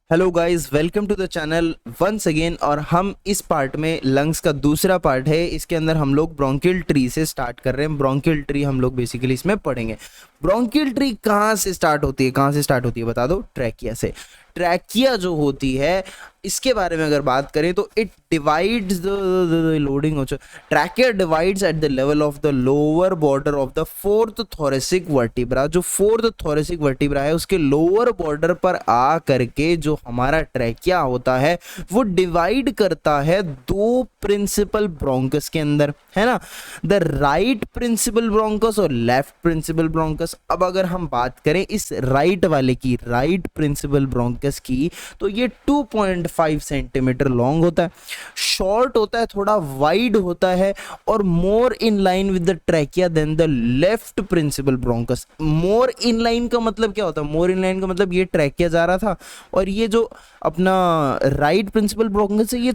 Hello guys, welcome to the channel once again. और हम इस पार्ट में लंग्स का दूसरा पार्ट है, इसके अंदर हम लोग ब्रोंकियल ट्री से स्टार्ट कर रहे हैं। ब्रोंकियल ट्री हम लोग बेसिकली इसमें पढ़ेंगे। ब्रोंकियल ट्री कहाँ से स्टार्ट होती है, कहाँ से स्टार्ट होती है बता दो। ट्रैकिया से। ट्रैकिया जो होती है इसके बारे में अगर बात करें तो इट डिवाइड्स द लोडिंग हो। Trachea divides at the level of the lower border of the fourth thoracic vertebra. जो फोर्थ थोरेसिक वर्टिब्रा है उसके लोअर बॉर्डर पर आ करके जो हमारा ट्रैकिया होता है वो डिवाइड करता है दो प्रिंसिपल ब्रोंकस के अंदर, है ना। द राइट प्रिंसिपल ब्रोंकस और लेफ्ट प्रिंसिपल ब्रोंकस। अब अगर हम बात करें इस राइट वाले की, राइट प्रिंसिपल ब्रोंकस की, तो ये 2.5 सेंटीमीटर लॉन्ग होता है, शॉर्ट होता है, थोड़ा वाइड होता है और more in line with the trachea then the left principal bronchus. More in line का मतलब क्या होता है? मोर इन लाइन का मतलब ये ट्रैकिया जा रहा था और ये जो अपना राइट प्रिंसिपल ब्रोंकस है ये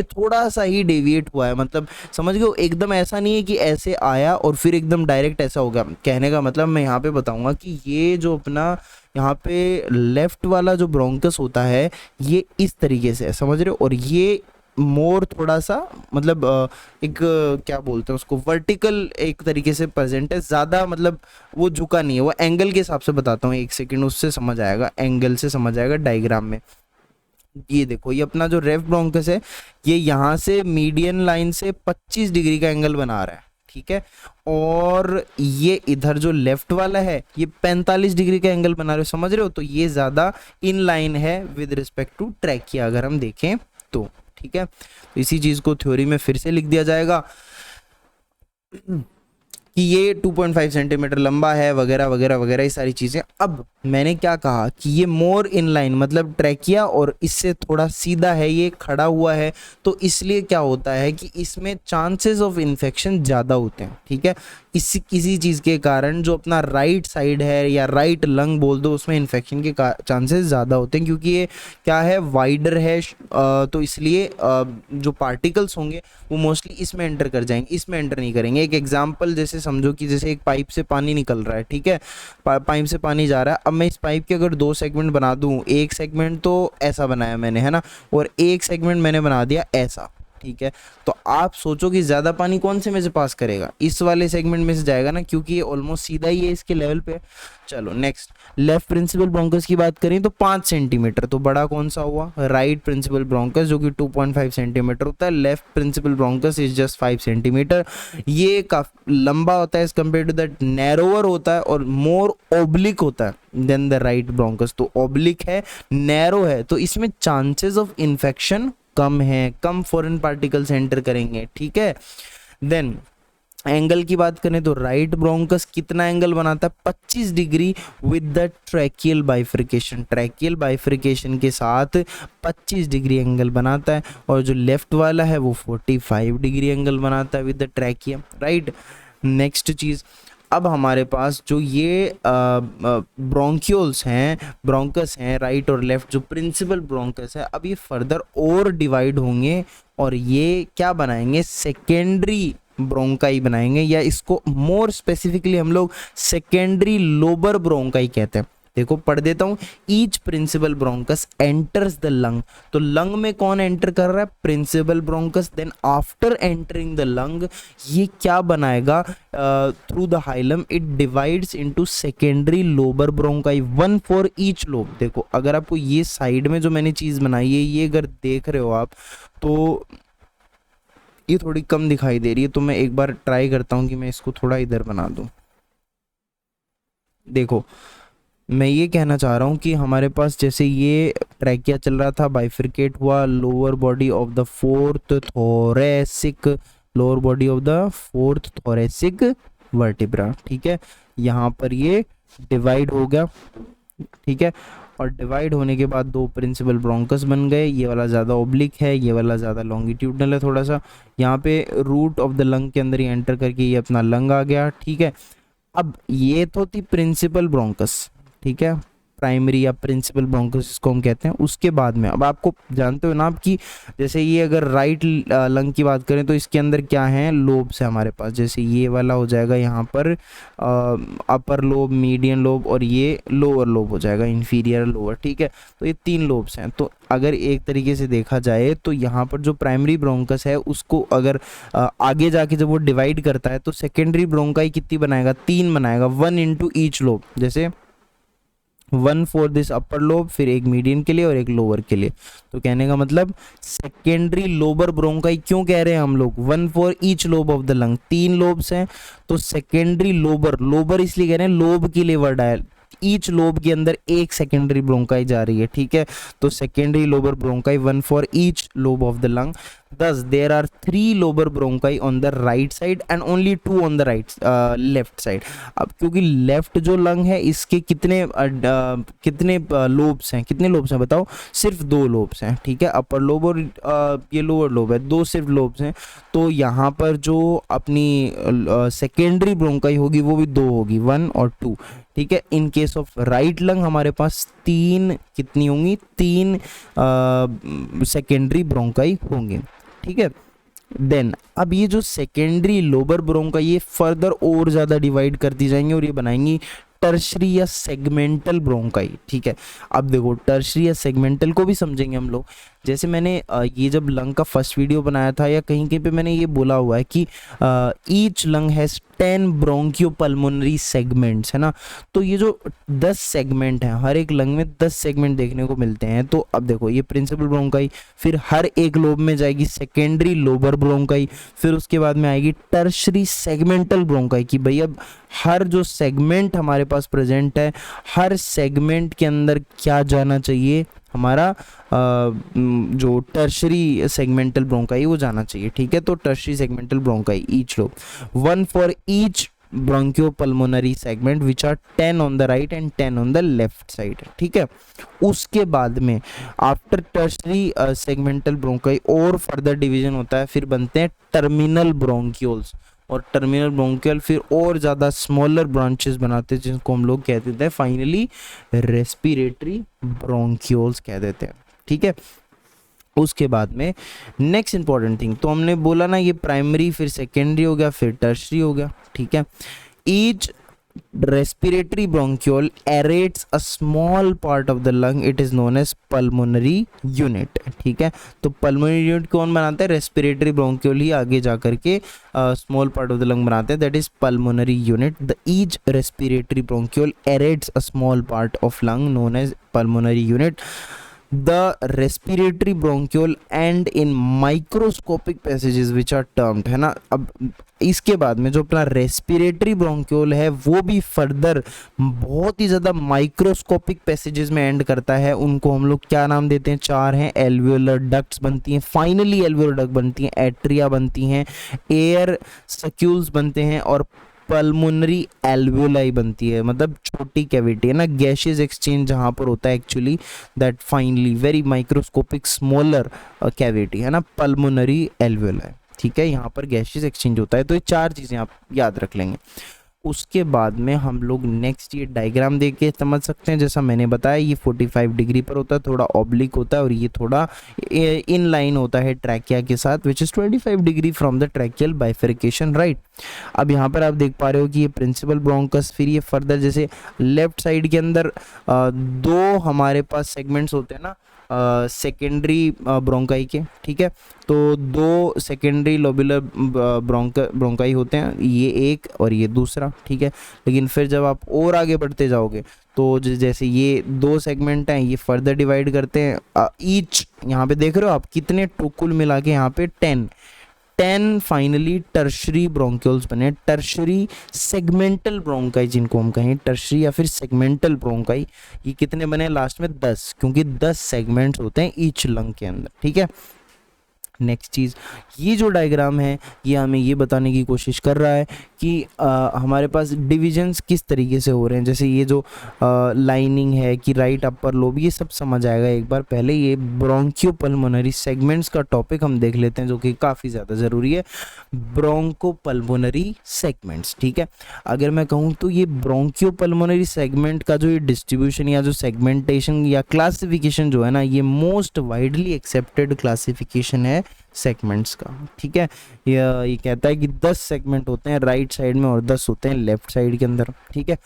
थोड़ा सा ही डेविएट हुआ है। मतलब समझ गए, एकदम ऐसा नहीं है कि ऐसे आया और फिर एकदम डायरेक्ट ऐसा हो गया। कहने का मतलब मैं यहाँ पे बताऊंगा कि ये जो अपना यहाँ पे लेफ्ट वाला जो ब्रोंकस होता है ये इस तरीके से है, समझ रहे हो। और ये मोर थोड़ा सा मतलब एक क्या बोलते हैं उसको, वर्टिकल एक तरीके से प्रेजेंट है, ज़्यादा मतलब वो झुका नहीं है। वो एंगल के हिसाब से बताता हूँ, एक सेकंड, उससे समझ आएगा, एंगल से समझ आएगा डायग्राम में। ये देखो, ये अपना जो लेफ्ट ब्रोंकस है ये यहाँ से मीडियन लाइन से 25 डिग्री का एंगल बना रहा है, ठीक है। और ये इधर जो लेफ्ट वाला है ये 45 डिग्री का एंगल बना रहे हो, समझ रहे हो। तो ये ज्यादा इन लाइन है विद रिस्पेक्ट टू ट्रैकिया अगर हम देखें तो, ठीक है। तो इसी चीज को थ्योरी में फिर से लिख दिया जाएगा कि ये 2.5 सेंटीमीटर लंबा है, वगैरह वगैरह वगैरह, ये सारी चीज़ें। अब मैंने क्या कहा कि ये मोर इन लाइन मतलब ट्रैकिया और इससे थोड़ा सीधा है, ये खड़ा हुआ है, तो इसलिए क्या होता है कि इसमें चांसेस ऑफ इन्फेक्शन ज़्यादा होते हैं, ठीक है। किसी चीज़ के कारण जो अपना राइट साइड है या राइट लंग बोल दो, उसमें इन्फेक्शन के चांसेस ज़्यादा होते हैं क्योंकि ये क्या है, वाइडर है। तो इसलिए जो पार्टिकल्स होंगे वो मोस्टली इसमें एंटर कर जाएंगे, इसमें एंटर नहीं करेंगे। एक एग्जांपल जैसे समझो कि जैसे एक पाइप से पानी निकल रहा है, ठीक है। पाइप से पानी जा रहा है। अब मैं इस पाइप के अगर दो सेगमेंट बना दूं, एक सेगमेंट तो ऐसा बनाया मैंने, है ना, और एक सेगमेंट मैंने बना दिया ऐसा, ठीक है। तो आप सोचो कि ज्यादा पानी कौन से में से पास करेगा? इस वाले सेगमेंट में से जाएगा ना, क्योंकि ये ऑलमोस्ट सीधा ही है इसके लेवल पे। चलो नेक्स्ट, लेफ्ट प्रिंसिपल ब्रोंकस की बात करें तो 5 सेंटीमीटर, तो बड़ा कौन सा हुआ? राइट प्रिंसिपल ब्रोंकस जो कि 2.5 सेंटीमीटर होता है। Left principal bronchus is just 5 centimetre. ये काफी लंबा होता है as compare to that, narrower होता है और मोर ओब्लिक होता है देन द राइट ब्रोंकस। तो ओब्लिक है, नैरो है, तो इसमें चांसेस ऑफ इन्फेक्शन कम है, कम फॉरेन पार्टिकल्स एंटर करेंगे, ठीक है। देन एंगल की बात करें तो राइट ब्रोंकस कितना एंगल बनाता है? 25 degree with the tracheal bifurcation. Tracheal bifurcation के साथ 25 डिग्री एंगल बनाता है। और जो लेफ्ट वाला है वो 45 डिग्री एंगल बनाता है with the trachea, right. Next चीज़, अब हमारे पास जो ये ब्रोंक्यूल्स हैं, ब्रोंकस हैं, राइट और लेफ्ट, जो प्रिंसिपल ब्रोंकस है, अब ये फर्दर और डिवाइड होंगे और ये क्या बनाएंगे? सेकेंडरी ब्रोंकाई बनाएंगे, या इसको मोर स्पेसिफिकली हम लोग सेकेंडरी लोबर ब्रोंकाई कहते हैं। देखो पढ़ देता हूं, each principal bronchus enters the lung. तो लंग में कौन एंटर कर रहा है? Principal bronchus. Then after entering the lung ये क्या बनाएगा? Through the hilum it divides into secondary lobar bronchi, one for each lobe. देखो अगर आपको ये साइड में जो मैंने चीज बनाई है ये अगर देख रहे हो आप, तो ये थोड़ी कम दिखाई दे रही है, तो मैं एक बार ट्राई करता हूँ कि मैं इसको थोड़ा इधर बना दूं। देखो मैं ये कहना चाह रहा हूँ कि हमारे पास जैसे ये ट्रैकिया चल रहा था, बाइफरकेट हुआ, lower body of the fourth thoracic, lower body of the fourth thoracic vertebra, ठीक है। यहाँ पर ये डिवाइड हो गया, ठीक है। और डिवाइड होने के बाद दो प्रिंसिपल ब्रोंकस बन गए। ये वाला ज़्यादा ओब्लिक है, ये वाला ज़्यादा लॉन्गिट्यूडनल है थोड़ा सा। यहाँ पे रूट ऑफ द लंग के अंदर ही एंटर करके ये अपना लंग आ गया, ठीक है। अब ये तो थी प्रिंसिपल ब्रोंकस, ठीक है, प्राइमरी या प्रिंसिपल ब्रोंकोसिस को हम कहते हैं। उसके बाद में अब आपको जानते हो ना आप कि जैसे ये अगर राइट लंग की बात करें तो इसके अंदर क्या है, लोब्स है हमारे पास। जैसे ये वाला हो जाएगा यहाँ पर अपर लोब, मीडियन लोब और ये लोअर लोब हो जाएगा, इंफीरियर लोअर, ठीक है। तो ये 3 लोब्स हैं। तो अगर एक तरीके से देखा जाए तो यहाँ पर जो प्राइमरी ब्रोंकस है उसको अगर आगे जाके जब वो डिवाइड करता है तो सेकेंडरी ब्रोंकाई कितनी बनाएगा, 3 बनाएगा, 1 इंटू ईच लोब। जैसे 1 फॉर दिस अपर लोब, फिर एक मीडियन के लिए और एक लोअर के लिए। तो कहने का मतलब सेकेंडरी लोबर ब्रोंकाई क्यों कह रहे हैं हम लोग, 1 for each lobe of the lung, 3 lobes हैं तो सेकेंडरी लोबर, लोबर इसलिए कह रहे हैं लोब की लिए वर्ड आया, ईच लोब के अंदर एक सेकेंडरी ब्रोंकाई जा रही है, ठीक है। तो secondary lobar bronchi 1 for each lobe of the lung. Thus there are 3 lobar bronchi on the right side and only 2 on the left side। अब क्योंकि लेफ्ट जो लंग है इसके कितने लोब्स हैं, कितने लोब्स हैं बताओ, सिर्फ 2 लोब्स हैं, ठीक है। अपर लोब और ये लोअर लोब है, 2 सिर्फ लोब्स हैं। तो यहाँ पर जो अपनी सेकेंडरी ब्रोंकाई होगी वो भी 2 होगी, 1 और 2, ठीक है। इन केस ऑफ राइट लंग हमारे पास 3 कितनी होंगी, 3 सेकेंडरी ब्रोंकाई होंगे, ठीक है। देन अब ये जो सेकेंडरी लोबर ब्रोंकाई ये फर्दर और ज़्यादा डिवाइड करती जाएंगी और ये बनाएंगी टर्शरी या सेगमेंटल ब्रोंकाई, ठीक है। अब देखो टर्शरी या सेगमेंटल को भी समझेंगे हम लोग। जैसे मैंने ये जब लंग का फर्स्ट वीडियो बनाया था या कहीं कहीं पे मैंने ये बोला हुआ है कि ईच लंग हैज़ 10 ब्रोंकियोपल्मोनरी सेगमेंट्स, है ना। तो ये जो 10 सेगमेंट हैं, हर एक लंग में 10 सेगमेंट देखने को मिलते हैं। तो अब देखो ये प्रिंसिपल ब्रोंकाई, फिर हर एक लोब में जाएगी सेकेंडरी लोबर ब्रोंकाई, फिर उसके बाद में आएगी टर्शरी सेगमेंटल ब्रोंकाई कि भाई अब हर जो सेगमेंट हमारे पास प्रेजेंट है, हर सेगमेंट के अंदर क्या जाना चाहिए, हमारा जो टर्शरी सेगमेंटल ब्रोंकाई वो जाना चाहिए, ठीक है। तो tertiary segmental bronchi each lobe, 1 for each bronchopulmonary segment which are 10 on the right and 10 on the left side, ठीक है। उसके बाद में आफ्टर टर्शरी सेगमेंटल ब्रोंकाई और फर्दर डिवीजन होता है, फिर बनते हैं टर्मिनल ब्रोंक्यूल्स, और टर्मिनल ब्रोंकियल फिर और ज़्यादा स्मॉलर ब्रांचेस बनाते हैं जिनको हम लोग कहते थे फाइनली रेस्पिरेटरी ब्रोंक्यूल्स कह देते हैं, ठीक है। उसके बाद में नेक्स्ट इंपॉर्टेंट थिंग, तो हमने बोला ना ये प्राइमरी फिर सेकेंडरी हो गया फिर टर्शरी हो गया, ठीक है। Each respiratory bronchiole aerates a small part of the lung, it is known as pulmonary unit, ठीक है। तो pulmonary unit कौन बनाता है, respiratory bronchiole ही आगे जा करके small part of the lung बनाते हैं, that is pulmonary unit। The each respiratory bronchiole aerates a small part of lung known as pulmonary unit। The respiratory bronchiole end in microscopic passages which are termed, है ना। अब इसके बाद में जो अपना रेस्पिरेटरी ब्रोंक्यूल है वो भी फर्दर बहुत ही ज़्यादा माइक्रोस्कोपिक पैसेजेस में एंड करता है। उनको हम लोग क्या नाम देते हैं, 4 हैं। एल्वियोलर डक्ट्स बनती हैं, फाइनली एल्वियोलर डक्ट बनती हैं, एट्रिया बनती हैं, एयर सक्यूल्स बनते हैं और पल्मोनरी एल्वियोलाई बनती है, मतलब छोटी कैविटी है ना, गैसेस एक्सचेंज जहाँ पर होता है actually, that finally very microscopic smaller cavity है ना, पल्मोनरी एल्वियोलाई, ठीक है। यहाँ पर गैसेस एक्सचेंज होता है। तो ये 4 चीज़ें आप याद रख लेंगे। उसके बाद में हम लोग नेक्स्ट ये डायग्राम देख के समझ सकते हैं। जैसा मैंने बताया ये 45 डिग्री पर होता है, थोड़ा ऑब्लिक होता है, और ये थोड़ा इन लाइन होता है ट्रैकिया के साथ, which is 25 degree from the tracheal bifurcation, right. अब यहाँ पर आप देख पा रहे हो कि ये प्रिंसिपल ब्रोंकस, फिर ये फर्दर जैसे लेफ्ट साइड के अंदर 2 हमारे पास सेगमेंट्स होते हैं ना सेकेंडरी ब्रोंकाई के, ठीक है। तो 2 सेकेंडरी लोबुलर ब्रोंकाई होते हैं, ये एक और ये दूसरा, ठीक है। लेकिन फिर जब आप और आगे बढ़ते जाओगे तो जैसे ये 2 सेगमेंट हैं, ये फर्दर डिवाइड करते हैं ईच, यहाँ पे देख रहे हो आप कितने कुल मिला के यहाँ पे 10 फाइनली टर्शरी ब्रोंक्यूल्स बने। टर्शरी सेगमेंटल ब्रोंकाई जिनको हम कहें, टर्शरी या फिर सेगमेंटल ब्रोंकाई, ये कितने बने लास्ट में 10, क्योंकि 10 सेगमेंट्स होते हैं ईच लंग के अंदर, ठीक है। नेक्स्ट चीज़, ये जो डायग्राम है ये हमें ये बताने की कोशिश कर रहा है कि हमारे पास डिविजन्स किस तरीके से हो रहे हैं। जैसे ये जो लाइनिंग है कि राइट अपर लोब, ये सब समझ आएगा एक बार। पहले ये ब्रोंकियोपल्मोनरी सेगमेंट्स का टॉपिक हम देख लेते हैं जो कि काफ़ी ज़्यादा ज़रूरी है। ब्रोंकोपल्मोनरी सेगमेंट्स, ठीक है। अगर मैं कहूँ तो ये ब्रोंकियोपल्मोनरी सेगमेंट का जो ये डिस्ट्रीब्यूशन या जो सेगमेंटेशन या क्लासिफिकेशन जो है ना, ये मोस्ट वाइडली एक्सेप्टेड क्लासिफिकेशन है सेगमेंट्स का, ठीक है। ये कहता है कि 10 सेगमेंट होते हैं राइट साइड में और 10 होते हैं लेफ्ट साइड के अंदर, ठीक है।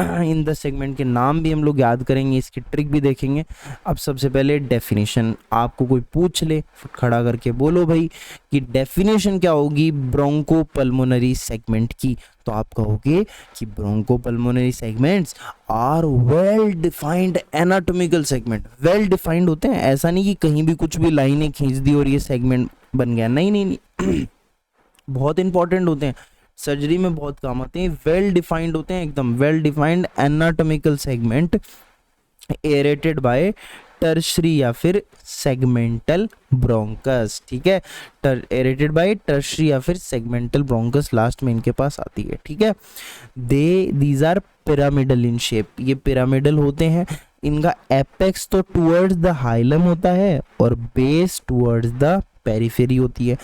इन 10 सेगमेंट के नाम भी हम लोग याद करेंगे, इसकी ट्रिक भी देखेंगे। अब सबसे पहले डेफिनेशन, आपको कोई पूछ ले खड़ा करके बोलो भाई कि डेफिनेशन क्या होगी ब्रोंकोपल्मोनरी सेगमेंट की, तो आप कहोगे कि bronchopulmonary segments are well defined anatomical segment. Well defined होते हैं, ऐसा नहीं कि कहीं भी कुछ भी लाइनें खींच दी और ये सेगमेंट बन गया, नहीं नहीं नहीं बहुत इंपॉर्टेंट होते हैं, सर्जरी में बहुत काम आते हैं। वेल डिफाइंड होते हैं, एकदम well defined anatomical segment aerated by tertiary या फिर सेगमेंटल ब्रोंकस, ठीक है। एरेटेड बाय टर्शरी या फिर सेगमेंटल ब्रोंकस लास्ट में इनके पास आती है, ठीक है। These are pyramidal in shape, ये पिरामिडल होते हैं। इनका एपेक्स तो टुवर्ड्स द हाइलम होता है और बेस टुवर्ड्स द पेरिफेरी होती है।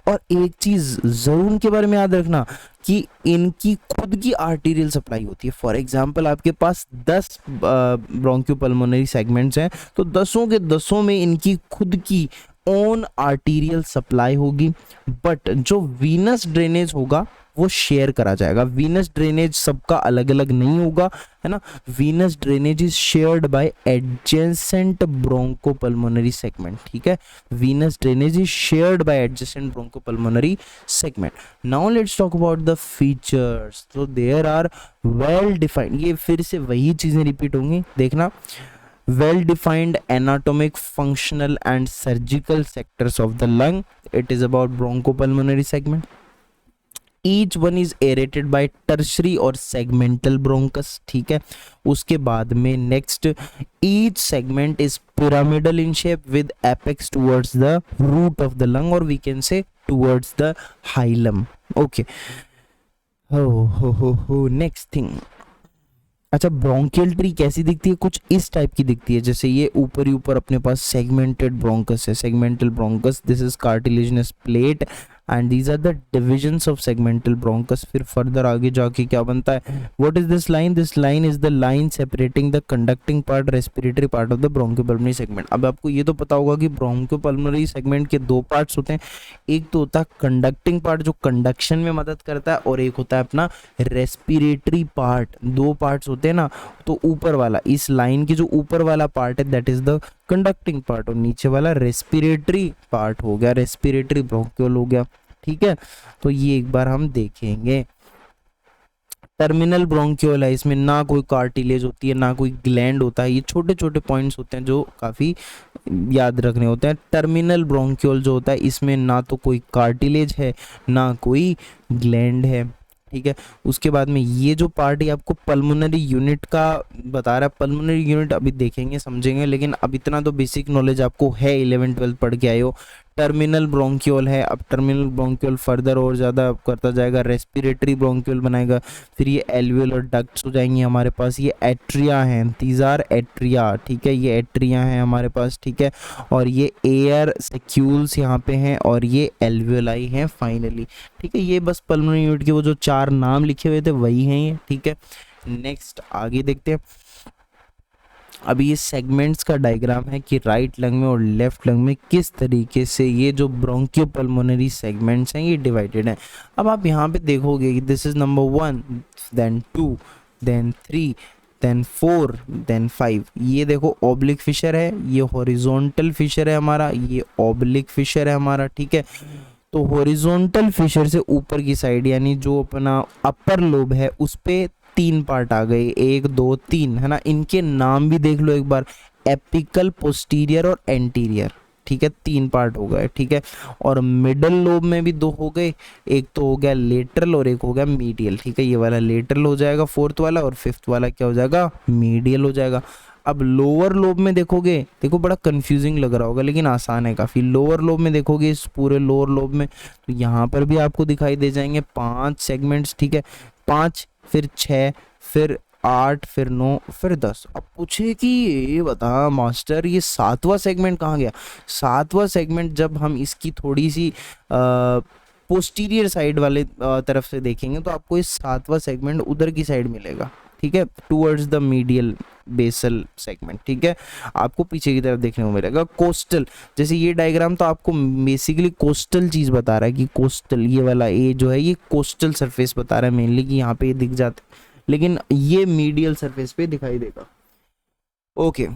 और एक चीज जरूर इनके बारे में याद रखना कि इनकी खुद की आर्टीरियल सप्लाई होती है। फॉर एग्जांपल आपके पास 10 ब्रोंकियोपल्मोनरी सेगमेंट्स हैं, तो 10 के 10 में इनकी खुद की ओन आर्टीरियल सप्लाई होगी, बट जो वीनस ड्रेनेज होगा वो शेयर करा जाएगा। वीनस ड्रेनेज सबका अलग अलग नहीं होगा, है ना। Venus drainage is shared by adjacent bronchopulmonary segment, ठीक है। Venus drainage is shared by adjacent bronchopulmonary segment. Now let's talk about the features. तो देयर आर वेल डिफाइंड, ये फिर से वही चीजें रिपीट होंगी, देखना। Well defined anatomic, functional and surgical sectors of the lung. It is about bronchopulmonary segment. Each one is aerated by tertiary और segmental bronchus, ठीक है। उसके बाद में next, each segment is pyramidal in shape with apex towards the root of the lung, or we can say towards the hilum. Okay. Next thing. अच्छा, bronchial tree कैसी दिखती है? कुछ इस टाइप की दिखती है। जैसे ये ऊपर ही ऊपर अपने पास सेगमेंटेड ब्रोंकस है, segmental bronchus, this is cartilaginous plate and these are the divisions of segmental bronchus. फिर फर्दर आगे जाके क्या बनता है? What is this line? This line is the line separating the conducting part, respiratory part of the bronchopulmonary segment. अब आपको ये तो पता होगा कि ब्रोंकोपल्मोनरी सेगमेंट के 2 पार्ट्स होते हैं। एक तो होता है कंडक्टिंग पार्ट जो कंडक्शन में मदद करता है, और एक होता है अपना रेस्पिरेटरी पार्ट। 2 पार्ट्स होते हैं ना, तो ऊपर वाला, इस लाइन के जो ऊपर वाला पार्ट है that is the conducting part, और नीचे वाला रेस्पिरेटरी पार्ट हो गया, रेस्पिरेटरी ब्रोंक्यूल हो गया, ठीक है। तो ये एक बार हम देखेंगे। टर्मिनल ब्रोंक्यूल है, इसमें ना कोई कार्टिलेज होती है ना कोई ग्लैंड होता है। ये छोटे छोटे पॉइंट्स होते हैं जो काफ़ी याद रखने होते हैं। टर्मिनल ब्रोंक्यूल जो होता है इसमें ना तो कोई कार्टिलेज है ना कोई ग्लैंड है, ठीक है। उसके बाद में ये जो पार्ट है आपको पल्मोनरी यूनिट का बता रहा है। पल्मोनरी यूनिट अभी देखेंगे समझेंगे, लेकिन अब इतना तो बेसिक नॉलेज आपको है, 11-12 पढ़ के आए हो। टर्मिनल ब्रोंक्यूल है, अब टर्मिनल ब्रोंक्यूल फर्दर और ज़्यादा करता जाएगा, रेस्पिरेटरी ब्रोंक्यूल बनाएगा, फिर ये एल्वियोलर डक्ट्स हो जाएंगी हमारे पास। ये एट्रिया हैं, दीज आर एट्रिया, ठीक है, ये एट्रिया हैं हमारे पास, ठीक है। और ये एयर सेक्यूल्स यहाँ पे हैं, और ये एल्वियोलाई हैं फाइनली, ठीक है। ये बस पल्मोनरी यूनिट के वो जो 4 नाम लिखे हुए थे वही हैं ये, ठीक है। नेक्स्ट आगे देखते हैं। अभी ये सेगमेंट्स का डायग्राम है कि राइट लंग में और लेफ्ट लंग में किस तरीके से ये जो ब्रोंकियोपल्मोनरी सेगमेंट्स हैं ये डिवाइडेड हैं। अब आप यहाँ पे देखोगे कि this is number 1, then 2, then 3, then 4, then 5। ये देखो ऑब्लिक फिशर है, ये हॉरिजॉन्टल फिशर है हमारा, ये ऑब्लिक फिशर है हमारा, ठीक है। तो हॉरिजॉन्टल फिशर से ऊपर की साइड यानी जो अपना अपर लोब है उस पे 3 पार्ट आ गए, 1 2 3, है ना। इनके नाम भी देख लो एक बार, एपिकल, पोस्टीरियर और एंटीरियर, ठीक है। 3 पार्ट हो गए, ठीक है। और मिडल लोब में भी 2 हो गए, एक तो हो गया लेटरल और एक हो गया मीडियल, ठीक है। ये वाला लेटरल हो जाएगा 4th वाला, और 5th वाला क्या हो जाएगा? मीडियल हो जाएगा। अब लोअर लोब में देखोगे, देखो बड़ा कंफ्यूजिंग लग रहा होगा लेकिन आसान है काफ़ी। लोअर लोब में देखोगे, इस पूरे लोअर लोब में, तो यहाँ पर भी आपको दिखाई दे जाएंगे 5 सेगमेंट्स, ठीक है, 5 फिर 6 फिर 8 फिर 9 फिर 10। अब पूछे कि ये बता मास्टर ये 7वां सेगमेंट कहाँ गया। 7वां सेगमेंट जब हम इसकी थोड़ी सी पोस्टीरियर साइड वाले तरफ से देखेंगे तो आपको इस 7वां सेगमेंट उधर की साइड मिलेगा, ठीक है, towards the medial basal segment, ठीक है, आपको पीछे की तरफ देखने को मिलेगा। कोस्टल, जैसे ये डायग्राम तो आपको बेसिकली कोस्टल चीज बता रहा है कि कोस्टल, ये वाला ए जो है ये कोस्टल सरफेस बता रहा है मेनली कि यहाँ पे ये दिख जाते, लेकिन ये मीडियल सरफेस पे दिखाई देगा। ओके,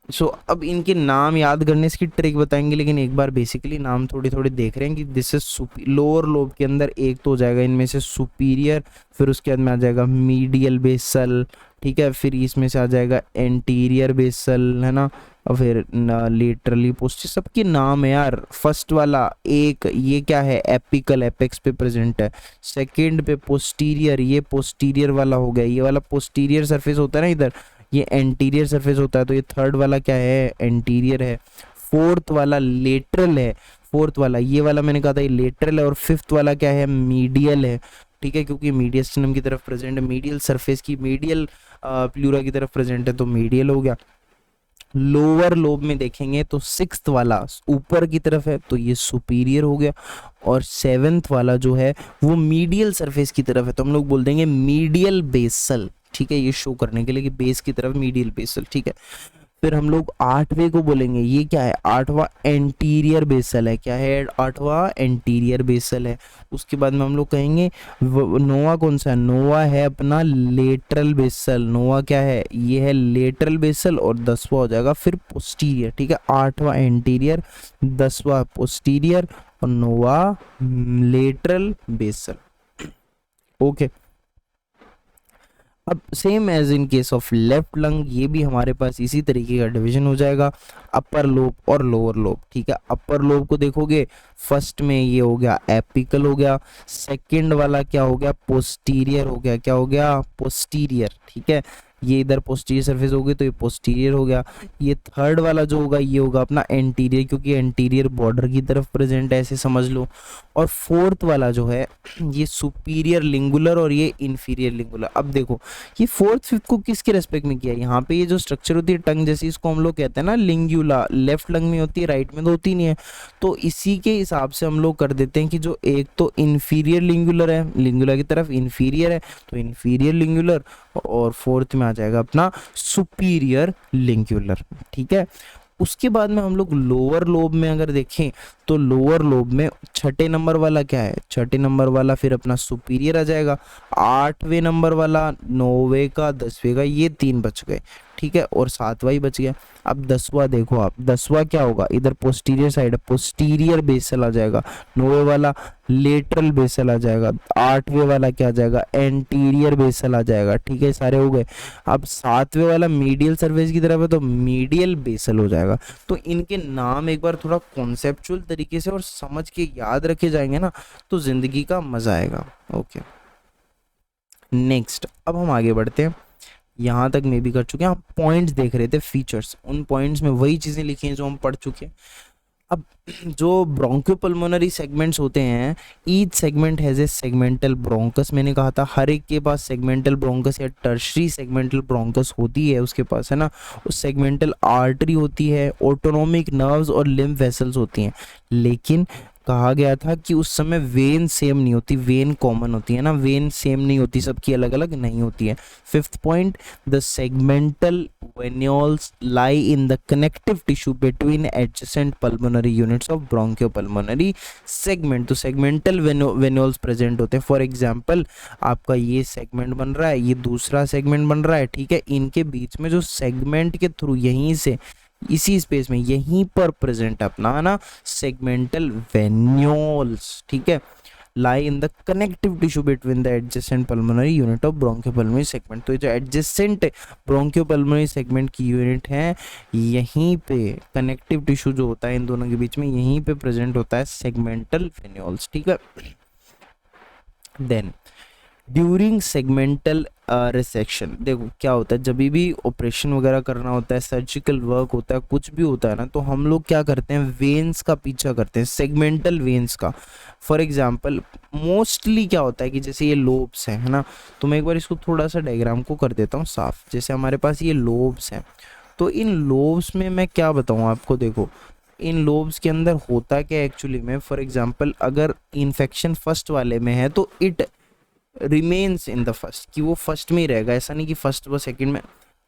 सो अब इनके नाम याद करने की ट्रिक बताएंगे, लेकिन एक बार बेसिकली नाम थोड़ी थोड़ी देख रहे हैं कि दिस इज लोअर लोब के अंदर एक तो हो जाएगा इनमें से सुपीरियर, फिर उसके बाद में आ जाएगा मीडियल बेसल, ठीक है, फिर इसमें से आ जाएगा एंटीरियर बेसल, है ना, और फिर लेटरली पोस्टीरियर, सबके नाम है यार। फर्स्ट वाला एक ये क्या है, एपिकल, एपेक्स पे प्रेजेंट है। सेकंड पे पोस्टीरियर, ये पोस्टीरियर वाला हो गया, ये वाला पोस्टीरियर सरफेस होता है ना इधर, ये एंटीरियर सरफेस होता है, तो ये थर्ड वाला क्या है, एंटीरियर है। फोर्थ वाला लेटरल है, फोर्थ वाला ये वाला मैंने कहा था ये लेटरल है। और फिफ्थ वाला क्या है, मीडियल है, ठीक है, क्योंकि मीडियस्टिनम की तरफ प्रेजेंट है, मीडियल सरफेस की मीडियल प्लूरा की तरफ प्रेजेंट है, तो मीडियल हो गया। लोअर लोब में देखेंगे तो सिक्स्थ वाला ऊपर की तरफ है, तो ये सुपीरियर हो गया। और सेवेंथ वाला जो है वो मीडियल सरफेस की तरफ है, तो हम लोग बोल देंगे मीडियल बेसल, ठीक है, ये शो करने के लिए कि बेस की तरफ मीडियल बेसल, ठीक है। फिर हम लोग आठवें को बोलेंगे, ये क्या है, आठवां एंटीरियर बेसल है, क्या है, आठवां एंटीरियर बेसल है। उसके बाद में हम लोग कहेंगे नोवा कौन सा है, नोवा है अपना लेटरल बेसल, नोवा क्या है, ये है लेटरल बेसल। और 10वां हो जाएगा फिर पोस्टीरियर, ठीक है, 8वां एंटीरियर, 10वां पोस्टीरियर और नोवा लेटरल बेसल। ओके, अब same as in case of left lung, ये भी हमारे पास इसी तरीके का डिवीजन हो जाएगा, अपर लोब और लोअर लोब, ठीक है। अपर लोब को देखोगे, फर्स्ट में ये हो गया एपिकल हो गया, सेकंड वाला क्या हो गया, पोस्टीरियर हो गया, क्या हो गया, पोस्टीरियर, ठीक है, ये इधर पोस्टीरियर सरफेस हो गई तो ये पोस्टीरियर हो गया। ये थर्ड वाला जो होगा ये होगा अपना एंटीरियर, क्योंकि एंटीरियर बॉर्डर की तरफ प्रेजेंट है, ऐसे समझ लो। और फोर्थ वाला जो है ये सुपीरियर लिंगुलर और ये इंफीरियर लिंगुलर। अब देखो ये फोर्थ फिफ्थ को किसके रेस्पेक्ट में किया, यहाँ पे ये जो स्ट्रक्चर होती है टंग जैसी, इसको हम लोग कहते हैं ना लिंगुला, लेफ्ट लंग में होती है, राइट में तो होती नहीं है, तो इसी के हिसाब से हम लोग कर देते हैं कि जो एक तो इंफीरियर लिंगुलर है, लिंगुला की तरफ इंफीरियर है, तो इंफीरियर लिंगुलर, और फोर्थ में आ जाएगा अपना सुपीरियर लिंगुलर, ठीक है। उसके बाद में हम लोग लोअर लोब में अगर देखें तो लोअर लोब में छठे नंबर वाला क्या है, छठे नंबर वाला फिर अपना सुपीरियर आ जाएगा, 8वें नंबर वाला, 9वें का, 10वें का, ये 3 बच गए, ठीक है, और 7वां ही बच गया। अब 10वां देखो आप, 10वां क्या होगा, इधर पोस्टीरियर साइड पोस्टीरियर बेसल आ जाएगा, 9वें वाला लेटरल बेसल आ जाएगा, 8वें वाला क्या आ जाएगा, एंटीरियर बेसल आ जाएगा, ठीक है, सारे हो गए। अब 7वें वाला मीडियल सरफेस की तरफ है तो मीडियल बेसल हो जाएगा। तो इनके नाम एक बार थोड़ा कॉन्सेप्चुअल तरीके से और समझ के याद रखे जाएंगे ना तो जिंदगी का मजा आएगा। ओके, नेक्स्ट अब हम आगे बढ़ते हैं, यहाँ तक मैं भी कर चुके हैं, हम पॉइंट्स देख रहे थे, फीचर्स, उन पॉइंट्स में वही चीज़ें लिखी हैं जो हम पढ़ चुके हैं। अब जो ब्रोंकोपल्मोनरी सेगमेंट्स होते हैं, each segment has a segmental bronchus, मैंने कहा था हर एक के पास सेगमेंटल ब्रोंकस या टर्शरी सेगमेंटल ब्रोंकस होती है उसके पास, है ना, उस सेगमेंटल आर्टरी होती है, ऑटोनोमिक नर्व्स और लिम्फ वेसल्स होती हैं। लेकिन कहा गया था कि उस समय वेन सेम नहीं होती, वेन कॉमन होती है ना, वेन सेम नहीं होती, सबकी अलग अलग नहीं होती है। Fifth point, the segmental venules lie in the connective tissue between adjacent pulmonary units of bronchopulmonary segment. तो सेगमेंटल वेन्यूल्स प्रेजेंट होते हैं। फॉर एग्जांपल आपका ये सेगमेंट बन रहा है, ये दूसरा सेगमेंट बन रहा है, ठीक है, इनके बीच में जो सेगमेंट के थ्रू यहीं से इसी स्पेस में यहीं पर प्रेजेंट अपना, है ना, सेगमेंटल वेन्यूल्स, ठीक है, lie in the connective tissue between the adjacent pulmonary unit of bronchopulmonary segment. तो ये जो एडजेसेंट ब्रोंकियोपल्मोनरी सेगमेंट की यूनिट है, यहीं पे कनेक्टिव टिश्यू जो होता है इन दोनों के बीच में, यहीं पे प्रेजेंट होता है सेगमेंटल वेन्यूल्स, ठीक है। Then during segmental resection. देखो क्या होता है, जब भी ऑपरेशन वगैरह करना होता है, सर्जिकल वर्क होता है, कुछ भी होता है ना, तो हम लोग क्या करते हैं, वेन्स का पीछा करते हैं, सेगमेंटल वेन्स का। फॉर एग्जांपल मोस्टली क्या होता है कि जैसे ये लोब्स हैं, है ना, तो मैं एक बार इसको थोड़ा सा डायग्राम को कर देता हूँ साफ। जैसे हमारे पास ये लोब्स हैं, तो इन लोब्स में मैं क्या बताऊँ आपको, देखो इन लोब्स के अंदर होता क्या एक्चुअली में, फॉर एग्जांपल अगर इन्फेक्शन फर्स्ट वाले में है तो it remains in the first, कि वो फर्स्ट में ही रहेगा, ऐसा नहीं कि फर्स्ट व सेकंड में।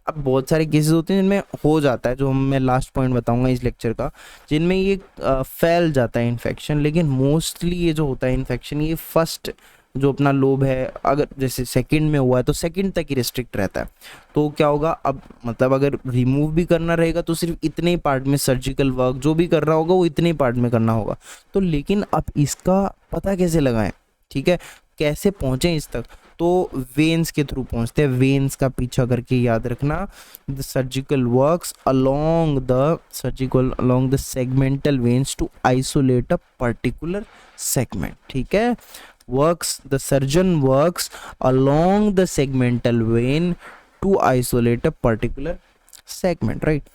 अब बहुत सारे केसेस होते हैं जिनमें हो जाता है, जो मैं लास्ट पॉइंट बताऊंगा इस लेक्चर का, जिनमें ये फैल जाता है इन्फेक्शन, लेकिन मोस्टली ये जो होता है इन्फेक्शन, ये फर्स्ट जो अपना लोब है, अगर जैसे सेकंड में हुआ है तो सेकंड तक ही रिस्ट्रिक्ट रहता है। तो क्या होगा, अब मतलब अगर रिमूव भी करना रहेगा तो सिर्फ इतने ही पार्ट में, सर्जिकल वर्क जो भी कर रहा होगा वो इतने ही पार्ट में करना होगा। तो लेकिन अब इसका पता कैसे लगाएं, ठीक है, कैसे पहुंचे इस तक, तो वेन्स के थ्रू पहुंचते हैं। वेन्स का पीछा करके याद रखना, the surgical works along the segmental veins to isolate a particular segment, ठीक है। the surgeon works along the segmental vein to isolate a particular segment, right?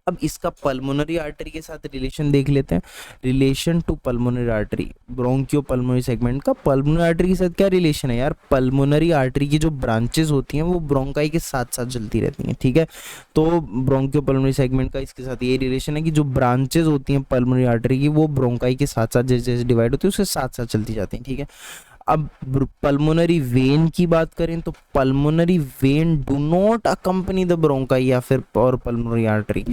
अब इसका पल्मोनरी आर्टरी के साथ रिलेशन देख लेते हैं। Relation to pulmonary artery, bronchopulmonary segment का पल्मोनरी आर्टरी के साथ क्या रिलेशन है यार, पल्मोनरी आर्टरी की जो ब्रांचेस होती हैं वो ब्रोंकाई के साथ साथ चलती रहती हैं, ठीक है। तो ब्रोंकियो पल्मोनरी सेगमेंट का इसके साथ ये रिलेशन है कि जो ब्रांचेस होती हैं पल्मोनरी आर्टरी की, वो ब्रोंकाई के साथ साथ जैसे जैसे डिवाइड होती है उसके साथ साथ चलती जाती हैं, ठीक है। अब पल्मोनरी वेन की बात करें तो pulmonary vein do not accompany the bronchi या फिर और पल्मोनरी आर्टरी।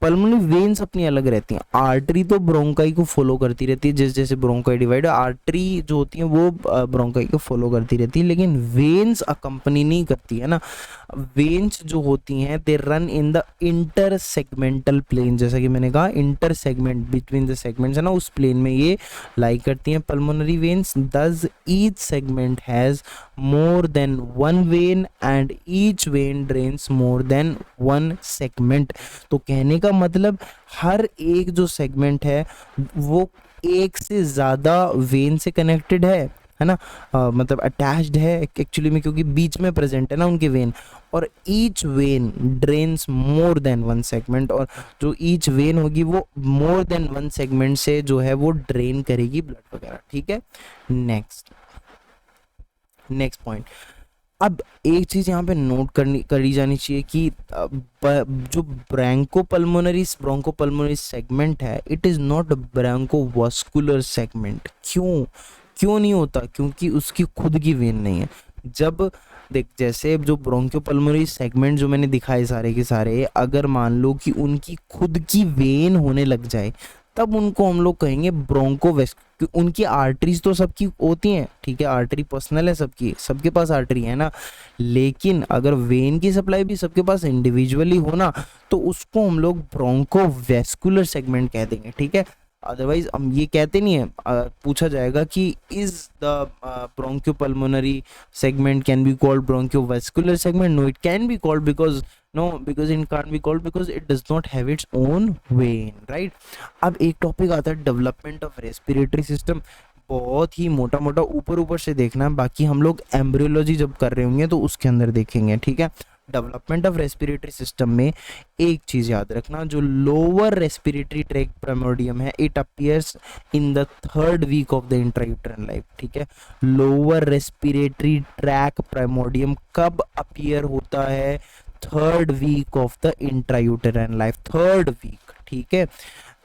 पल्मोनरी वेन्स अपनी अलग रहती हैं, आर्टरी तो ब्रोंकाई को फॉलो करती रहती है, जैसे जैसे ब्रोंकाई डिवाइड, आर्टरी जो होती है वो ब्रोंकाई को फॉलो करती रहती है, लेकिन वेन्स अकम्पनी नहीं करती है ना। वेन्स जो होती हैं they run in the inter segmental plane, जैसा कि मैंने कहा inter segment between the segments है ना, उस प्लेन में ये लाई करती हैं pulmonary veins. Thus each segment has more than one vein and each vein drains more than one segment। तो कहने का मतलब हर एक जो सेगमेंट है वो एक से ज़्यादा वेन से कनेक्टेड है ना, मतलब अटैच्ड है एक्चुअली में, क्योंकि बीच में प्रेजेंट है ना उनके वेन, और each when drains more than one segment, और जो ईच वेन होगी वो मोर देन वन सेगमेंट से जो है वो ड्रेन करेगी ब्लड वगैरह, ठीक है। नेक्स्ट पॉइंट, अब एक चीज यहाँ पे नोट करी जानी चाहिए कि जो ब्रोंकोपल्मोनरी सेगमेंट है, इट इज नॉट ब्रोंकोवास्कुलर सेगमेंट। क्यों नहीं होता, क्योंकि उसकी खुद की वेन नहीं है। जब देख, जैसे जो ब्रोंकोपल्मोनरी सेगमेंट जो मैंने दिखाए सारे के सारे, अगर मान लो कि उनकी खुद की वेन होने लग जाए, तब उनको हम लोग कहेंगे ब्रोंकोवेस्कुलर। उनकी आर्टरीज तो सबकी होती हैं, ठीक है, आर्टरी पर्सनल है सबकी, सबके पास आर्टरी है ना, लेकिन अगर वेन की सप्लाई भी सबके पास इंडिविजुअली हो ना, तो उसको हम लोग ब्रोंकोवेस्कुलर सेगमेंट कह देंगे, ठीक है। अदरवाइज हम ये कहते नहीं है, पूछा जाएगा कि is the bronchopulmonary segment can be called bronchovascular segment, no it can be called because it can't be called because it does not have its own vein, right? अब एक टॉपिक आता है डेवलपमेंट ऑफ रेस्पिरेटरी सिस्टम, बहुत ही मोटा मोटा ऊपर से देखना है, बाकी हम लोग एम्ब्रियोलॉजी जब कर रहे होंगे तो उसके अंदर देखेंगे, ठीक है। डेवलपमेंट ऑफ रेस्पिरेटरी सिस्टम में एक चीज याद रखना, जो लोअर रेस्पिरेटरी ट्रैक प्राइमोर्डियम है, it appears in the third week of the intrauterine life, ठीक है। लोअर रेस्पिरेटरी ट्रैक प्राइमोर्डियम कब अपीयर होता है, third week of the intrauterine life, third week, ठीक है,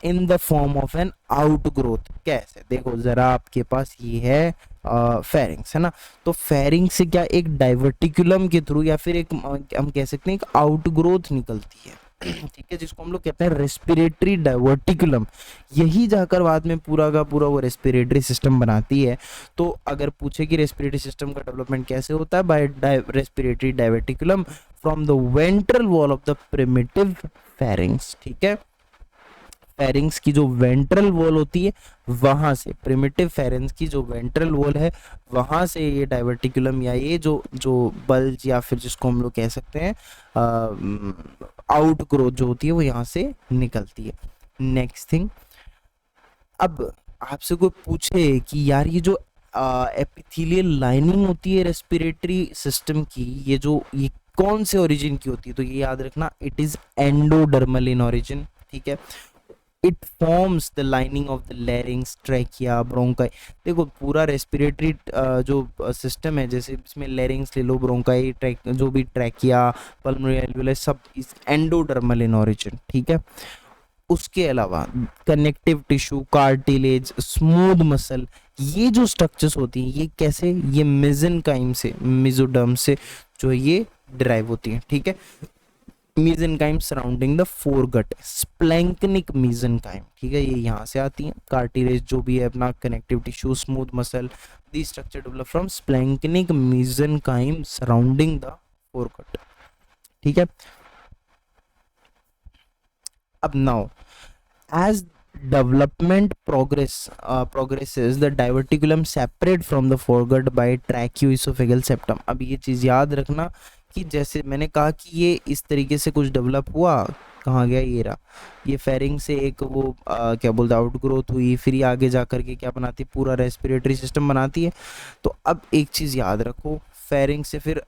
in the form of an outgrowth. कैसे, देखो जरा आपके पास ये है फेरिंग्स है ना, तो फेरिंग्स से क्या एक डाइवर्टिकुलम के थ्रू या फिर एक हम कह सकते हैं एक आउटग्रोथ निकलती है, ठीक है, जिसको हम लोग कहते हैं रेस्पिरेटरी डाइवर्टिकुलम। यही जाकर बाद में पूरा का पूरा वो रेस्पिरेटरी सिस्टम बनाती है। तो अगर पूछे कि रेस्पिरेटरी सिस्टम का डेवलपमेंट कैसे होता है, by respiratory diverticulum from the ventral wall of the primitive pharynx, ठीक है। फेरिंग्स की जो वेंट्रल वॉल होती है वहां से, प्रिमिटिव फेरिंग्स की जो वेंट्रल वॉल है वहां से ये डाइवर्टिकुलम या ये जो बल्ज या फिर जिसको हम लोग कह सकते हैं आउट ग्रोथ जो होती है वो यहाँ से निकलती है। नेक्स्ट थिंग, अब आपसे कोई पूछे कि यार ये जो एपिथेलियल लाइनिंग होती है रेस्पिरेटरी सिस्टम की, ये कौन से ओरिजिन की होती है, तो ये याद रखना, it is endodermal in origin, ठीक है। It forms the lining of the larynx, trachea, bronchi. देखो पूरा रेस्पिरेटरी जो सिस्टम है, जैसे इसमें लैरिंग्स ले लो, ब्रोंकाई, जो भी ट्रैकिया, पल्मोनरी एल्वियोलाई, सब इस एंडोडर्मल इन ओरिजिन, ठीक है। उसके अलावा connective tissue, cartilage, smooth muscle, ये जो स्ट्रक्चर्स होती हैं, ये कैसे, ये मेसेनकाइम से, मेसोडर्म से जो ये डिराइव होती हैं, ठीक है। Mesenchyme surrounding the foregut, splanchnic mesenchyme, ठीक है, ये यहाँ से आती हैं। कार्टिलेज जो भी है अपना, connective tissue, smooth muscle, the structure develop from splanchnic mesenchyme surrounding the foregut, ठीक है। अब now as development progresses, the diverticulum separate from the foregut by tracheoesophageal septum। अब ये चीज़ याद रखना कि जैसे मैंने कहा कि ये इस तरीके से कुछ डेवलप हुआ, कहाँ गया, ये रहा, ये फेरिंग से एक वो क्या बोलते हैं, आउटग्रोथ हुई, फिर ये आगे जा करके क्या बनाती है, पूरा रेस्पिरेटरी सिस्टम बनाती है। तो अब एक चीज़ याद रखो, फेरिंग से फिर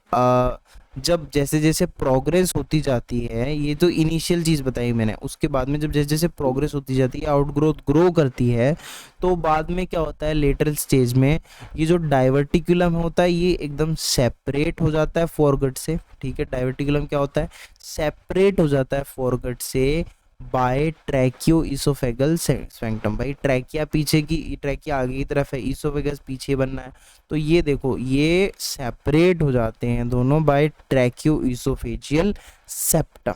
जब जैसे जैसे प्रोग्रेस होती जाती है, ये तो इनिशियल चीज़ बताई मैंने, उसके बाद में जब जैसे जैसे प्रोग्रेस होती जाती है, आउटग्रोथ ग्रो करती है, तो बाद में क्या होता है, लेटरल स्टेज में ये जो डाइवर्टिकुलम होता है ये एकदम सेपरेट हो जाता है फोरगट से, ठीक है। डाइवर्टिकुलम क्या होता है, सेपरेट हो जाता है फोरगट से बाय ट्रैकियो इसोफेगल स्फैंक्टम। भाई ट्रैकिया पीछे की, ट्रैकिया आगे की तरफ है, इसोफेगस पीछे बनना है, तो ये देखो ये सेपरेट हो जाते हैं दोनों बाय ट्रैकियो इसोफेजियल सेप्टम,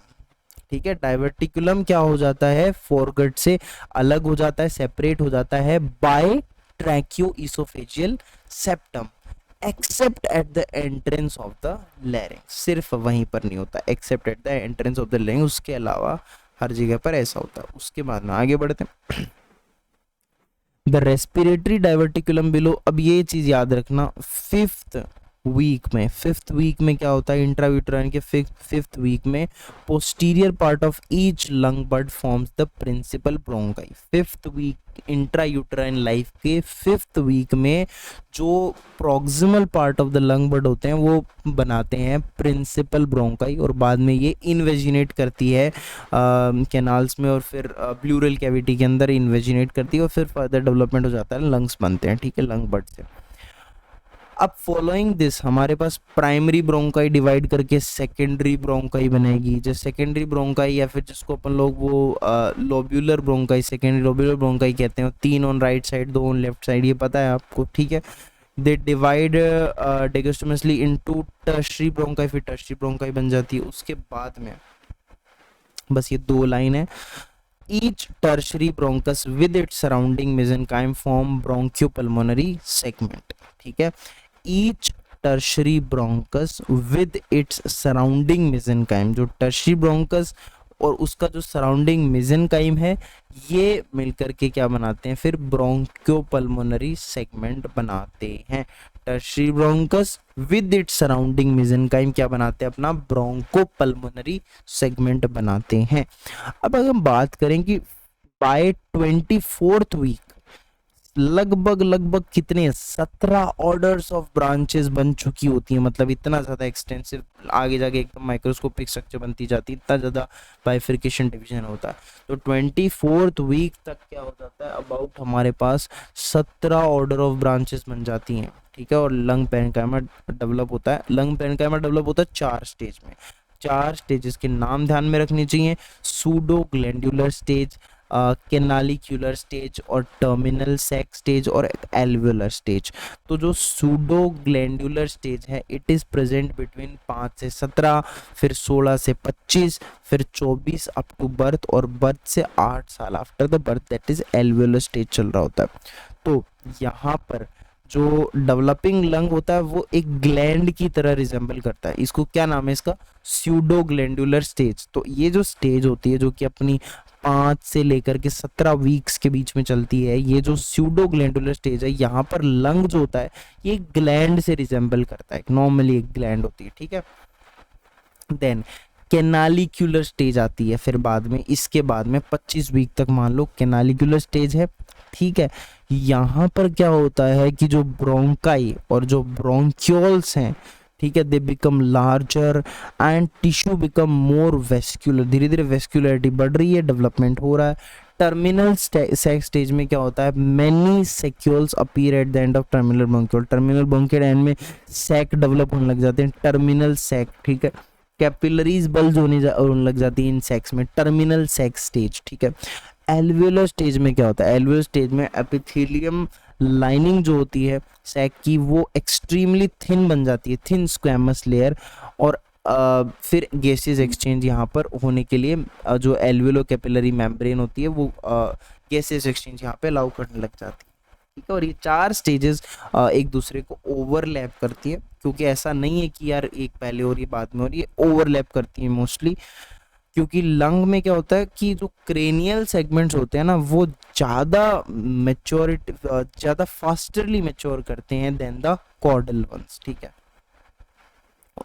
ठीक है। डाइवर्टिकुलम क्या हो जाता है, फोरगट से अलग हो जाता है, सेपरेट हो जाता है by tracheo oesophageal septum, except at the entrance of the larynx. सिर्फ वहीं पर नहीं होता, except at the entrance of the larynx, उसके अलावा हर जगह पर ऐसा होता है। उसके बाद में आगे बढ़ते हैं, द रेस्पिरेटरी डाइवर्टिकुलम बिलो। अब ये चीज याद रखना, फिफ्थ वीक में क्या होता है, इंट्रायूटेराइन के फिफ्थ वीक में posterior part of each lung bud forms the principal bronchi. Fifth week, intrauterine life के फिफ्थ वीक में जो proximal part of the lung bud होते हैं वो बनाते हैं प्रिंसिपल ब्रोंकाई, और बाद में ये इन्वेजिनेट करती है कैनाल्स में, और फिर प्लूरल कैविटी के अंदर इन्वेजिनेट करती है, और फिर फर्दर डेवलपमेंट हो जाता है, लंग्स बनते हैं, ठीक है, लंग बड से। अब फॉलोइंग दिस हमारे पास प्राइमरी ब्रोंकाई डिवाइड करके सेकेंडरी ब्रोंकाई बनेगी। जो सेकेंडरी ब्रोंकाई या फिर जिसको अपन लोग वो lobular bronchi, secondary lobular bronchi कहते हैं, 3 on right side, 2 on left side, ये पता है आपको, ठीक है। They divide dichotomously into tertiary bronchi, फिर टर्शरी ब्रोंकाई बन जाती है। उसके बाद में बस ये 2 लाइन है, each tertiary bronchus with its surrounding mesenchyme form bronchiopulmonary segment, ठीक है। each tertiary bronchus with its surrounding mesenchyme, जो tertiary bronchus और उसका जो सराउंडिंग मेसेनकाइम है, ये मिलकर के क्या बनाते हैं, फिर ब्रोंकियोपल्मोनरी सेगमेंट बनाते हैं। Tertiary bronchus with it surrounding mesenchyme क्या बनाते हैं, अपना ब्रोंकोपल्मोनरी सेगमेंट बनाते हैं। अब अगर हम बात करें कि बाय 24th वीक लगभग कितने 17 ऑर्डर्स ऑफ ब्रांचेस बन चुकी होती हैं, मतलब इतना ज़्यादा एक्सटेंसिव, आगे जाके एकदम माइक्रोस्कोपिक स्ट्रक्चर बनती जाती है, इतना ज़्यादा बाइफिकेशन डिवीजन होता है। तो 24th वीक तक क्या हो जाता है, अबाउट हमारे पास 17 ऑर्डर ऑफ ब्रांचेस बन जाती हैं, ठीक है। और लंग पेरेन्काइमा डेवलप होता है, लंग पेरेन्काइमा डेवलप होता है 4 स्टेज में। 4 स्टेजेस के नाम ध्यान में रखने चाहिए, सूडो ग्लैंडुलर स्टेज, कैनालिक्यूलर स्टेज, और टर्मिनल सैक स्टेज, और एल्वियोलर स्टेज। तो जो सूडो ग्लैंडुलर स्टेज है, इट इज प्रेजेंट बिटवीन 5 से 17, फिर 16 से 25, फिर 24 अप टू बर्थ, और बर्थ से 8 साल after the birth, that is alveolar stage चल रहा होता है। तो यहाँ पर जो डेवलपिंग लंग होता है वो एक ग्लैंड की तरह रिजेंबल करता है, इसको क्या नाम है इसका, सूडो ग्लैंडुलर स्टेज। तो ये जो स्टेज होती है जो कि अपनी 5 से लेकर के 17 वीक्स के बीच में चलती है, ये जो सूडो ग्लैंडुलर स्टेज है, यहाँ पर लंग जो होता है ये ग्लैंड से रिजेंबल करता है, नॉर्मली एक ग्लैंड होती है, ठीक है। देन कैनालिक्यूलर स्टेज आती है फिर बाद में, इसके बाद में 25 वीक तक मान लो कैनालिक्यूलर स्टेज है, ठीक है। यहाँ पर क्या होता है कि जो ब्रोंकाई और जो ब्रोंक्यूल्स हैं, ठीक है, they become larger and tissue become more vascular, धीरे धीरे वेस्क्युलरिटी बढ़ रही है, डेवलपमेंट हो रहा है। टर्मिनल सैक स्टेज में क्या होता है, many saccules appear at the end of terminal bronchiole, terminal bronchiole end में सैक डेवलप होने लग जाते हैं, टर्मिनल सैक, ठीक है। कैपिलरीज बल्ज होने लग जाती है इन सैक्स में, टर्मिनल सैक स्टेज, ठीक है। एल्वेलर स्टेज में क्या होता है, एल्वेलर स्टेज में एपिथेलियम लाइनिंग जो होती है सैक की वो एक्सट्रीमली थिन बन जाती है, थिन स्क्वैमस लेयर, और फिर गैसेस एक्सचेंज यहाँ पर होने के लिए जो एल्वेलो कैपिलरी मेम्ब्रेन होती है वो गैसेस एक्सचेंज यहाँ पे अलाउ करने लग जाती है, ठीक है। और ये 4 स्टेजेस एक दूसरे को ओवरलैप करती है, क्योंकि ऐसा नहीं है कि यार एक पहले और ये बाद में, और ये ओवरलैप करती है मोस्टली, क्योंकि लंग में क्या होता है कि जो क्रेनियल सेगमेंट्स होते हैं ना वो ज़्यादा मैच्योरिटी, ज़्यादा फास्टरली मैच्योर करते हैं देन द कॉर्डल वंस, ठीक है।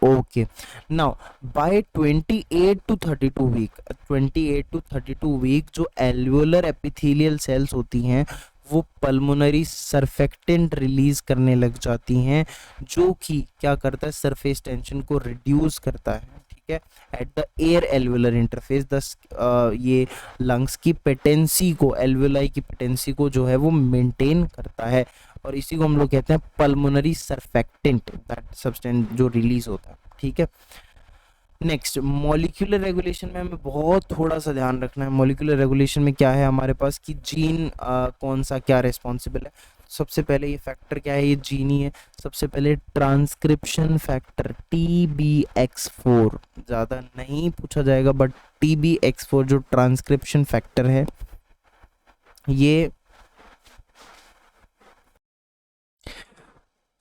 Okay, now by 28 to 32 week, 28 to 32 week जो एल्वेओलर एपिथेलियल सेल्स होती हैं वो पल्मोनरी सरफेक्टेंट रिलीज करने लग जाती हैं, जो कि क्या करता है, सरफेस टेंशन को रिड्यूस करता है, ठीक है, at the air alveolar interface. दस ये लंग्स की पेटेंसी को, एल्वेलाई की पेटेंसी को जो है वो मेंटेन करता है, और इसी को हम लोग कहते हैं पल्मोनरी सरफेक्टेंट, दैट सब्सटेंस जो रिलीज होता है, ठीक है। नेक्स्ट, मॉलिक्यूलर रेगुलेशन में हमें बहुत थोड़ा सा ध्यान रखना है। मॉलिक्यूलर रेगुलेशन में क्या है हमारे पास कि जीन कौन सा क्या रिस्पॉन्सिबल है। सबसे पहले ये फैक्टर क्या है, ये जीन ही है। सबसे पहले ट्रांसक्रिप्शन फैक्टर TBX4, ज़्यादा नहीं पूछा जाएगा बट TBX4 जो ट्रांसक्रिप्शन फैक्टर है ये,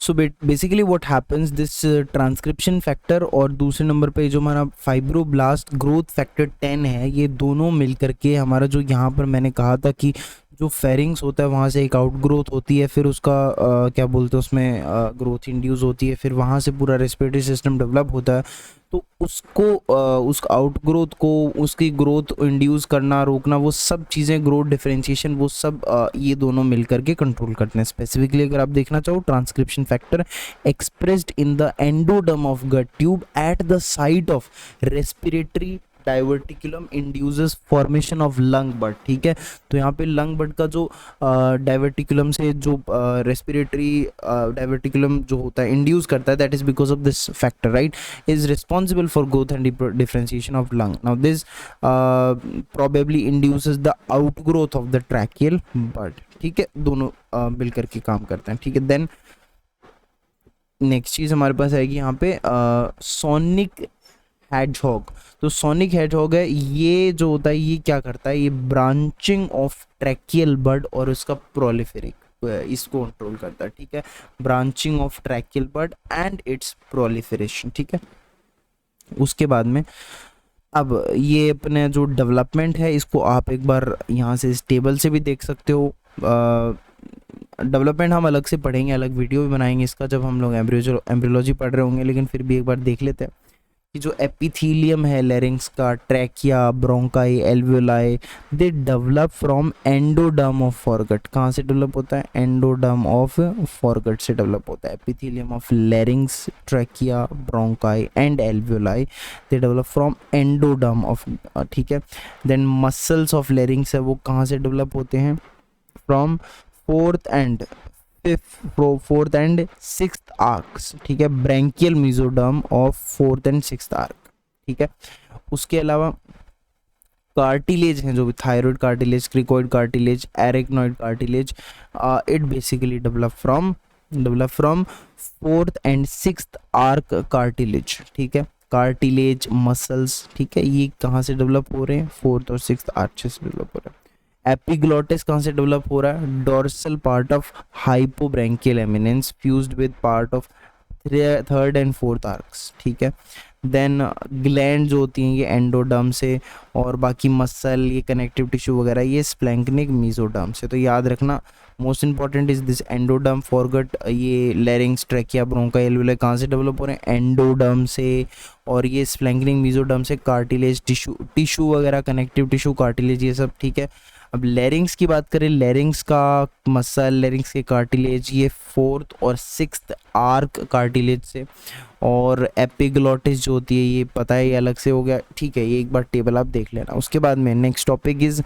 so basically what happens, this transcription factor और दूसरे नंबर पे जो हमारा फाइब्रोब्लास्ट ग्रोथ फैक्टर 10 है, ये दोनों मिलकर के हमारा जो यहाँ पर मैंने कहा था कि जो फेरिंग्स होता है वहाँ से एक आउट ग्रोथ होती है, फिर उसका क्या बोलते हैं उसमें ग्रोथ इंड्यूस होती है, फिर वहाँ से पूरा रेस्पिरेटरी सिस्टम डेवलप होता है, तो उसको उस आउट ग्रोथ को, उसकी ग्रोथ इंड्यूस करना, रोकना, वो सब चीज़ें, ग्रोथ डिफरेंशिएशन, वो सब ये दोनों मिलकर के कंट्रोल करते हैं। स्पेसिफिकली अगर आप देखना चाहो, transcription factor expressed in the endoderm of gut tube at the site of respiratory diverticulum induces formation of lung bud, ठीक है। तो यहाँ पे लंग बड का जो डाइवर्टिकुलम से जो रेस्पिरेटरी डाइवर्टिकुलम जो होता है इंड्यूस करता है, that is because of this factor, right, is responsible for growth and differentiation of lung. Now this probably induces the outgrowth of the tracheal bud, ठीक है, दोनों मिलकर के काम करते हैं, ठीक है। देन नेक्स्ट चीज़ हमारे पास आएगी यहाँ पे सोनिक हेडहॉग। तो सोनिक हेडहॉग है, ये जो होता है ये क्या करता है, ये ब्रांचिंग ऑफ ट्रैकियल बड और उसका प्रोलिफेरिक, इसको कंट्रोल करता है, ठीक है, branching of tracheal bud and its proliferation, ठीक है। उसके बाद में अब ये अपने जो डेवलपमेंट है इसको आप एक बार यहाँ से इस टेबल से भी देख सकते हो। डेवलपमेंट हम अलग से पढ़ेंगे, अलग वीडियो भी बनाएंगे इसका जब हम लोग एम्ब्रियोलॉजी पढ़ रहे होंगे, लेकिन फिर भी एक बार देख लेते हैं कि जो एपिथेलियम है लेरिंग्स का, trachea, bronchi, alveoli, they develop from endoderm of forgot. कहाँ से डेवलप होता है, एंडोडर्म ऑफ फॉरगट से डेवलप होता है। Epithelium of larynx, trachea, bronchi and alveoli, they develop from endoderm of, ठीक है। देन मसल्स ऑफ लेरिंग्स है, वो कहाँ से डेवलप होते हैं, from fourth and sixth arcs, ठीक है, branchial mesoderm of fourth and sixth arc, ठीक है। उसके अलावा कार्टिलेज हैं जो भी, thyroid cartilage, cricoid cartilage, arachnoid cartilage, it basically develop from fourth and sixth arc cartilage, ठीक है। कार्टिलेज मसल्स, ठीक है, ये कहाँ से डेवलप हो रहे हैं, फोर्थ और सिक्स्थ आर्च से डेवलप हो रहे हैं। एपिग्लोटिस कहाँ से डेवलप हो रहा है, dorsal part of hypobranchial eminence fused with part of third and fourth arches, ठीक है। देन ग्लैंड जो होती हैं ये एंडोडर्म से, और बाकी मसल, ये कनेक्टिव टिश्यू वगैरह ये स्प्लैंक्निक मेसोडर्म से। तो याद रखना most important is this endoderm, forgot ये लैरिंग्स, ट्रैकिया, ब्रोंका, एल्वियोलाई कहाँ से डेवलप हो रहे हैं, एंडोडर्म से, और ये स्प्लैंक्निक मेसोडर्म से। कार्टिलेज, टिश्यू वगैरह, कनेक्टिव टिश्यू, कार्टिलेज, ये सब ठीक है। अब लैरिंग्स की बात करें, लैरिंग्स का मसल, लैरिंग्स के कार्टिलेज ये फोर्थ और सिक्स्थ आर्क कार्टिलेज से, और एपिग्लॉटिस जो होती है ये पता है, ये अलग से हो गया, ठीक है, ये एक बार टेबल आप देख लेना। उसके बाद में next topic is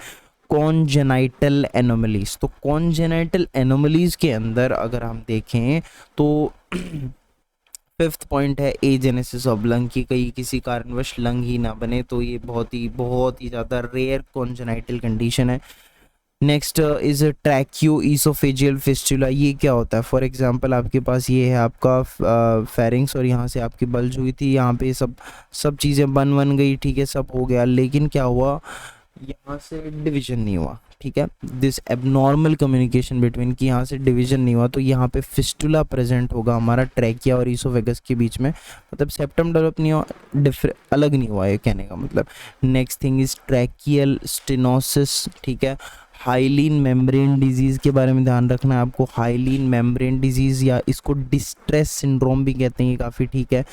congenital anomalies. तो कॉन्जेनाइटल एनोमलीज के अंदर अगर हम देखें तो फिफ्थ पॉइंट है एजेनेसिस ऑफ लंग की, कहीं किसी कारणवश लंग ही ना बने, तो ये बहुत ही ज़्यादा रेयर कॉन्जेनाइटल कंडीशन है। Next is tracheoesophageal fistula. ये क्या होता है, फॉर एग्जांपल आपके पास ये है आपका फेरिंग्स, और यहाँ से आपकी बल्ज हुई थी, यहाँ पे सब चीज़ें बन गई, ठीक है, सब हो गया, लेकिन क्या हुआ, यहाँ से डिवीजन नहीं हुआ, ठीक है, दिस एबनॉर्मल कम्युनिकेशन बिटवीन, कि यहाँ से डिवीजन नहीं हुआ, तो यहाँ पे फिस्टुला प्रेजेंट होगा हमारा ट्रैकिया और ईसोफेगस के बीच में, मतलब सेप्टम डेवलप नहीं हुआ, अलग नहीं हुआ, ये कहने का मतलब। Next thing is tracheal stenosis, ठीक है। हाइलीन मेम्ब्रेन डिजीज़ के बारे में ध्यान रखना है आपको, हाइलीन मेम्ब्रेन डिजीज़ या इसको डिस्ट्रेस सिंड्रोम भी कहते हैं, ये काफ़ी ठीक है।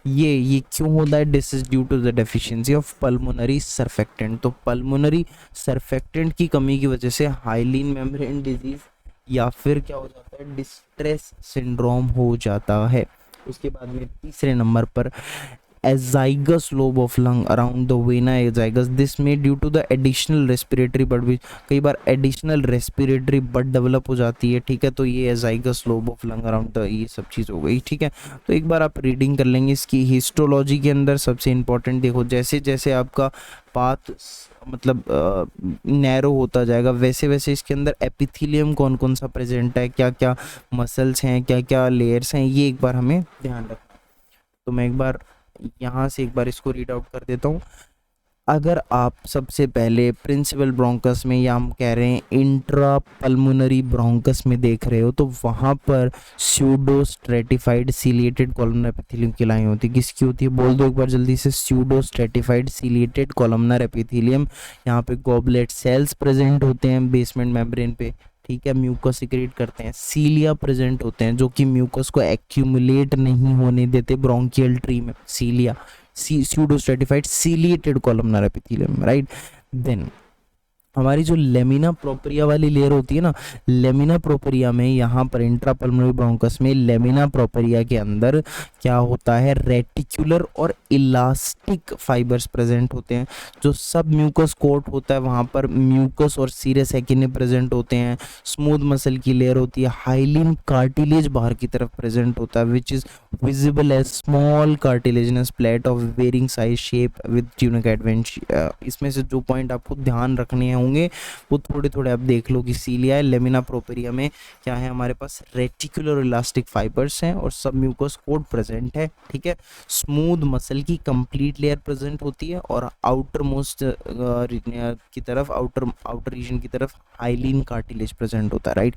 ये क्यों होता है, this is due to the deficiency of pulmonary surfactant. तो पल्मोनरी सरफेक्टेंट की कमी की वजह से हाइलीन मेम्ब्रेन डिजीज़ या फिर क्या हो जाता है, डिस्ट्रेस सिंड्रोम हो जाता है। उसके बाद में तीसरे नंबर पर azygous lobe of lung around the vena azygos, this may due to the additional respiratory bud, भी कई बार additional respiratory bud develop हो जाती है, ठीक है, तो ये azygous lobe of lung around the, ये सब चीज़ हो गई, ठीक है। तो एक बार आप रीडिंग कर लेंगे इसकी। हिस्टोलॉजी के अंदर सबसे इंपॉर्टेंट देखो, जैसे जैसे आपका पाथ मतलब नैरो होता जाएगा, वैसे वैसे इसके अंदर एपिथेलियम कौन कौन सा प्रेजेंट है, क्या क्या मसल्स हैं, क्या क्या लेयर्स हैं, ये एक बार हमें ध्यान रखना। तो मैं एक बार यहाँ से एक बार इसको रीड आउट कर देता हूँ। अगर आप सबसे पहले प्रिंसिपल ब्रोंकस में, या हम कह रहे हैं इंट्रा पल्मोनरी ब्रोंकस में देख रहे हो, तो वहाँ पर pseudo stratified ciliated columnar epithelium की लाइन होती है। किसकी होती है, बोल दो एक बार जल्दी से, pseudo stratified ciliated columnar epithelium. यहाँ पे गॉबलेट सेल्स प्रेजेंट होते हैं बेसमेंट मेम्ब्रेन पे, ठीक है, म्यूकस सिक्रेट करते हैं। सीलिया प्रेजेंट होते हैं जो कि म्यूकस को एक्यूमुलेट नहीं होने देते ब्रोंकियल ट्री में, cilia, pseudo stratified ciliated columnar epithelium, right. Then हमारी जो लेमिना प्रोपरिया वाली लेयर होती है ना, लेमिना प्रोपरिया में यहाँ पर इंट्रापल्मोनरी ब्रोंकस में लेमिना प्रोपरिया के अंदर क्या होता है, रेटिकुलर और इलास्टिक फाइबर्स प्रेजेंट होते हैं। जो सब म्यूकस कोट होता है वहाँ पर म्यूकस और सीरस एक्टिन प्रेजेंट होते हैं। स्मूथ मसल की लेयर होती है। हाइलिन कार्टिलेज बाहर की तरफ प्रेजेंट होता है which is visible as small cartilaginous plate of varying size shape with tunica adventitia. इसमें से जो पॉइंट आपको ध्यान रखने होंगे वो थोड़े थोड़े आप देख लो कि सीलिया लेमिना प्रोपेरिया में क्या है, हमारे पास रेटिकुलर इलास्टिक फाइबर्स हैं और सब म्यूकस कोट प्रेजेंट है, ठीक है। स्मूथ मसल की कंप्लीट लेयर प्रेजेंट होती है और आउटर मोस्ट की तरफ, आउटर रीजन की तरफ हाइलिन कार्टिलेज प्रेजेंट होता है, राइट।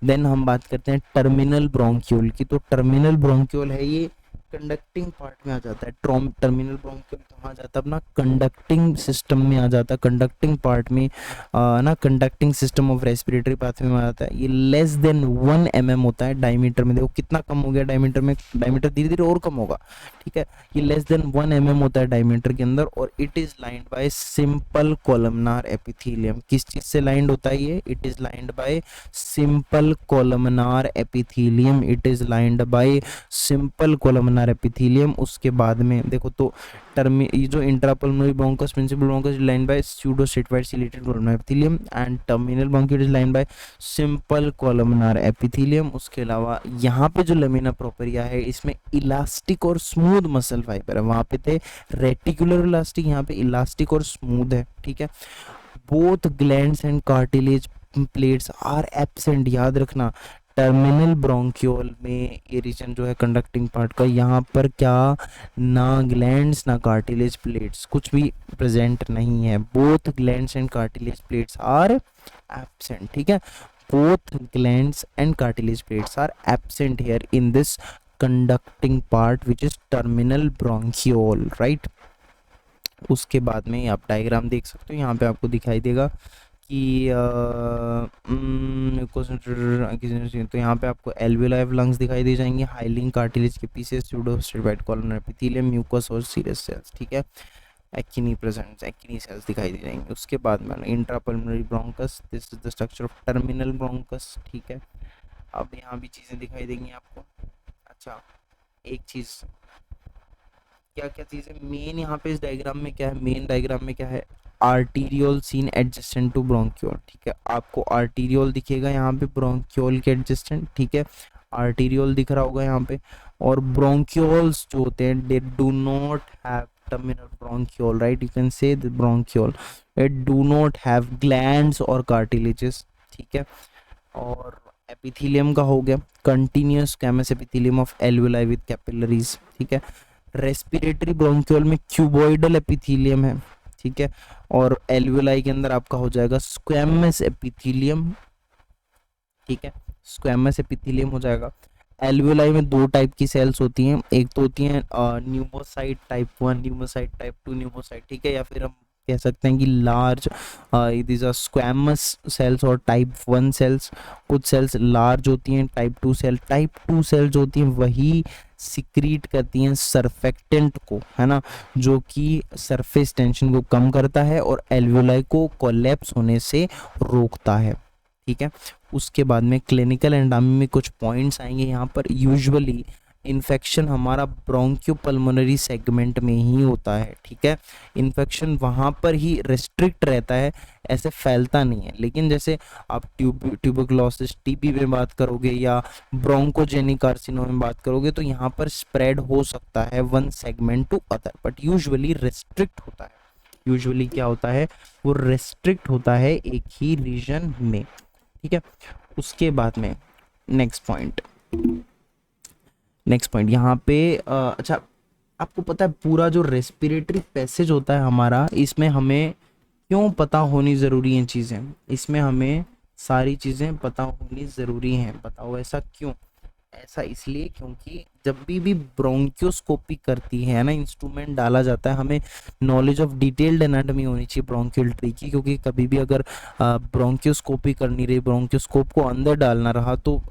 देन हम बात करते हैं टर्मिनल ब्रोंक्यूल की। तो टर्मिनल ब्रोंक्यूल है ये कंडक्टिंग पार्ट में आ जाता है। टर्मिनल ब्रोंक्यूल कहाँ जाता है, अपना कंडक्टिंग सिस्टम में आ जाता है, कंडक्टिंग पार्ट में ना, conducting system of respiratory pathway में आ जाता है। ये लेस देन 1 mm होता है डायमीटर में। देखो कितना कम हो गया डायमीटर में, डायमीटर धीरे धीरे और कम होगा, ठीक है। ये लेस देन 1 mm होता है डायमीटर के अंदर और it is lined by simple columnar epithelium. किस चीज से लाइंड होता है ये, it is lined by simple columnar epithelium, it is lined by simple columnar epithelium. उसके बाद में देखो तो ये जो intrapulmonary bronchus, principal bronchus line by pseudo stratified ciliated columnar epithelium and terminal bronchiole is line by simple columnar epithelium. उसके अलावा यहाँ पे जो लेमिना प्रोपेरिया है इसमें इलास्टिक और स्मूथ मसल फाइबर है, वहाँ पे थे रेटिकुलर इलास्टिक, यहाँ पे इलास्टिक और स्मूथ है, ठीक है। Both glands and cartilage plates are absent, याद रखना। टर्मिनल ब्रोंक्यूल में ये रीजन जो है कंडक्टिंग पार्ट का, यहाँ पर क्या ना ग्लैंड्स ना कार्टिलेज प्लेट्स, कुछ भी प्रेजेंट नहीं है। Both glands and cartilage plates are absent, ठीक है। Both glands and cartilage plates are absent here in this conducting part which is terminal bronchiole, right. उसके बाद में आप डायग्राम देख सकते हो, यहाँ पे आपको दिखाई देगा कि तो यहाँ पे आपको एल्वियोलाई ऑफ लंग्स दिखाई दे जाएंगे, हाइलिंग कार्टिलेज के पीसेस, स्यूडोस्टेरोइड कॉलम एपिथेलियम, म्यूकस और सीरस सेल्स, ठीक है। एक्टिनी प्रेजेंट्स, एक्टिनी सेल्स दिखाई दे जाएंगे। उसके बाद में intrapulmonary bronchus, this is the structure of terminal bronchus, ठीक है। अब यहाँ भी चीज़ें दिखाई देंगी आपको। अच्छा, एक चीज़, क्या क्या चीज़ें मेन यहाँ पे इस डायग्राम में क्या है, मेन डायग्राम में क्या है, arteriole seen adjacent to bronchiole, ठीक है। आपको आर्टीरियोल दिखेगा यहाँ पे ब्रोंक्योल के एडजेसेंट, ठीक है। आर्टीरियोल दिख रहा होगा यहाँ पे, और ब्रोंक्योल्स जो होते हैं they do not have terminal bronchiole, right, you can say the bronchiole, it do not have glands और कार्टिलेजेस, ठीक है। और एपिथेलियम का हो गया continuous squamous epithelium of alveoli with capillaries, ठीक है। रेस्पिरेटरी ब्रोंक्योल में क्यूबॉइडल एपिथेलियम है, ठीक है। और एल्वियोलाई के अंदर आपका हो जाएगा स्क्वैमस एपिथेलियम, ठीक है, स्क्वैमस एपिथेलियम हो जाएगा। एल्वियोलाई में दो टाइप की सेल्स होती हैं, एक तो होती हैं pneumocyte type 1, pneumocyte type 2 pneumocyte, ठीक है, या फिर हम कह सकते हैं कि large these are squamous cells और टाइप 1 सेल्स। कुछ सेल्स लार्ज होती हैं, टाइप 2 सेल्स होती हैं वही सिक्रीट करती हैं सरफेक्टेंट को, है ना, जो कि सरफेस टेंशन को कम करता है और एल्वियोलाई को कोलैप्स होने से रोकता है, ठीक है। उसके बाद में क्लिनिकल एंडामी में कुछ पॉइंट्स आएंगे यहाँ पर। यूजुअली इन्फेक्शन हमारा ब्रोंकियोपल्मोनरी सेगमेंट में ही होता है, ठीक है। इन्फेक्शन वहाँ पर ही रिस्ट्रिक्ट रहता है, ऐसे फैलता नहीं है। लेकिन जैसे आप ट्यूबरकुलोसिस टीबी में बात करोगे या ब्रोंकोजेनिक कार्सिनोमा में बात करोगे तो यहाँ पर स्प्रेड हो सकता है one segment to other, but usually restrict होता है। यूजुअली क्या होता है, वो रिस्ट्रिक्ट होता है एक ही रीजन में, ठीक है। उसके बाद में नेक्स्ट पॉइंट यहाँ पे अच्छा, आपको पता है पूरा जो रेस्पिरेटरी पैसेज होता है हमारा, इसमें हमें क्यों पता होनी ज़रूरी है चीज़ें, इसमें हमें सारी चीज़ें पता होनी ज़रूरी हैं। बताओ ऐसा क्यों? ऐसा इसलिए क्योंकि जब भी ब्रोंकियोस्कोपी करती है ना, इंस्ट्रूमेंट डाला जाता है, हमें नॉलेज ऑफ डिटेल्ड एनाटॉमी होनी चाहिए ब्रोंकियल ट्री की, क्योंकि कभी भी अगर ब्रोंकियोस्कोपी करनी रही, ब्रोंकियोस्कोप को अंदर डालना रहा तो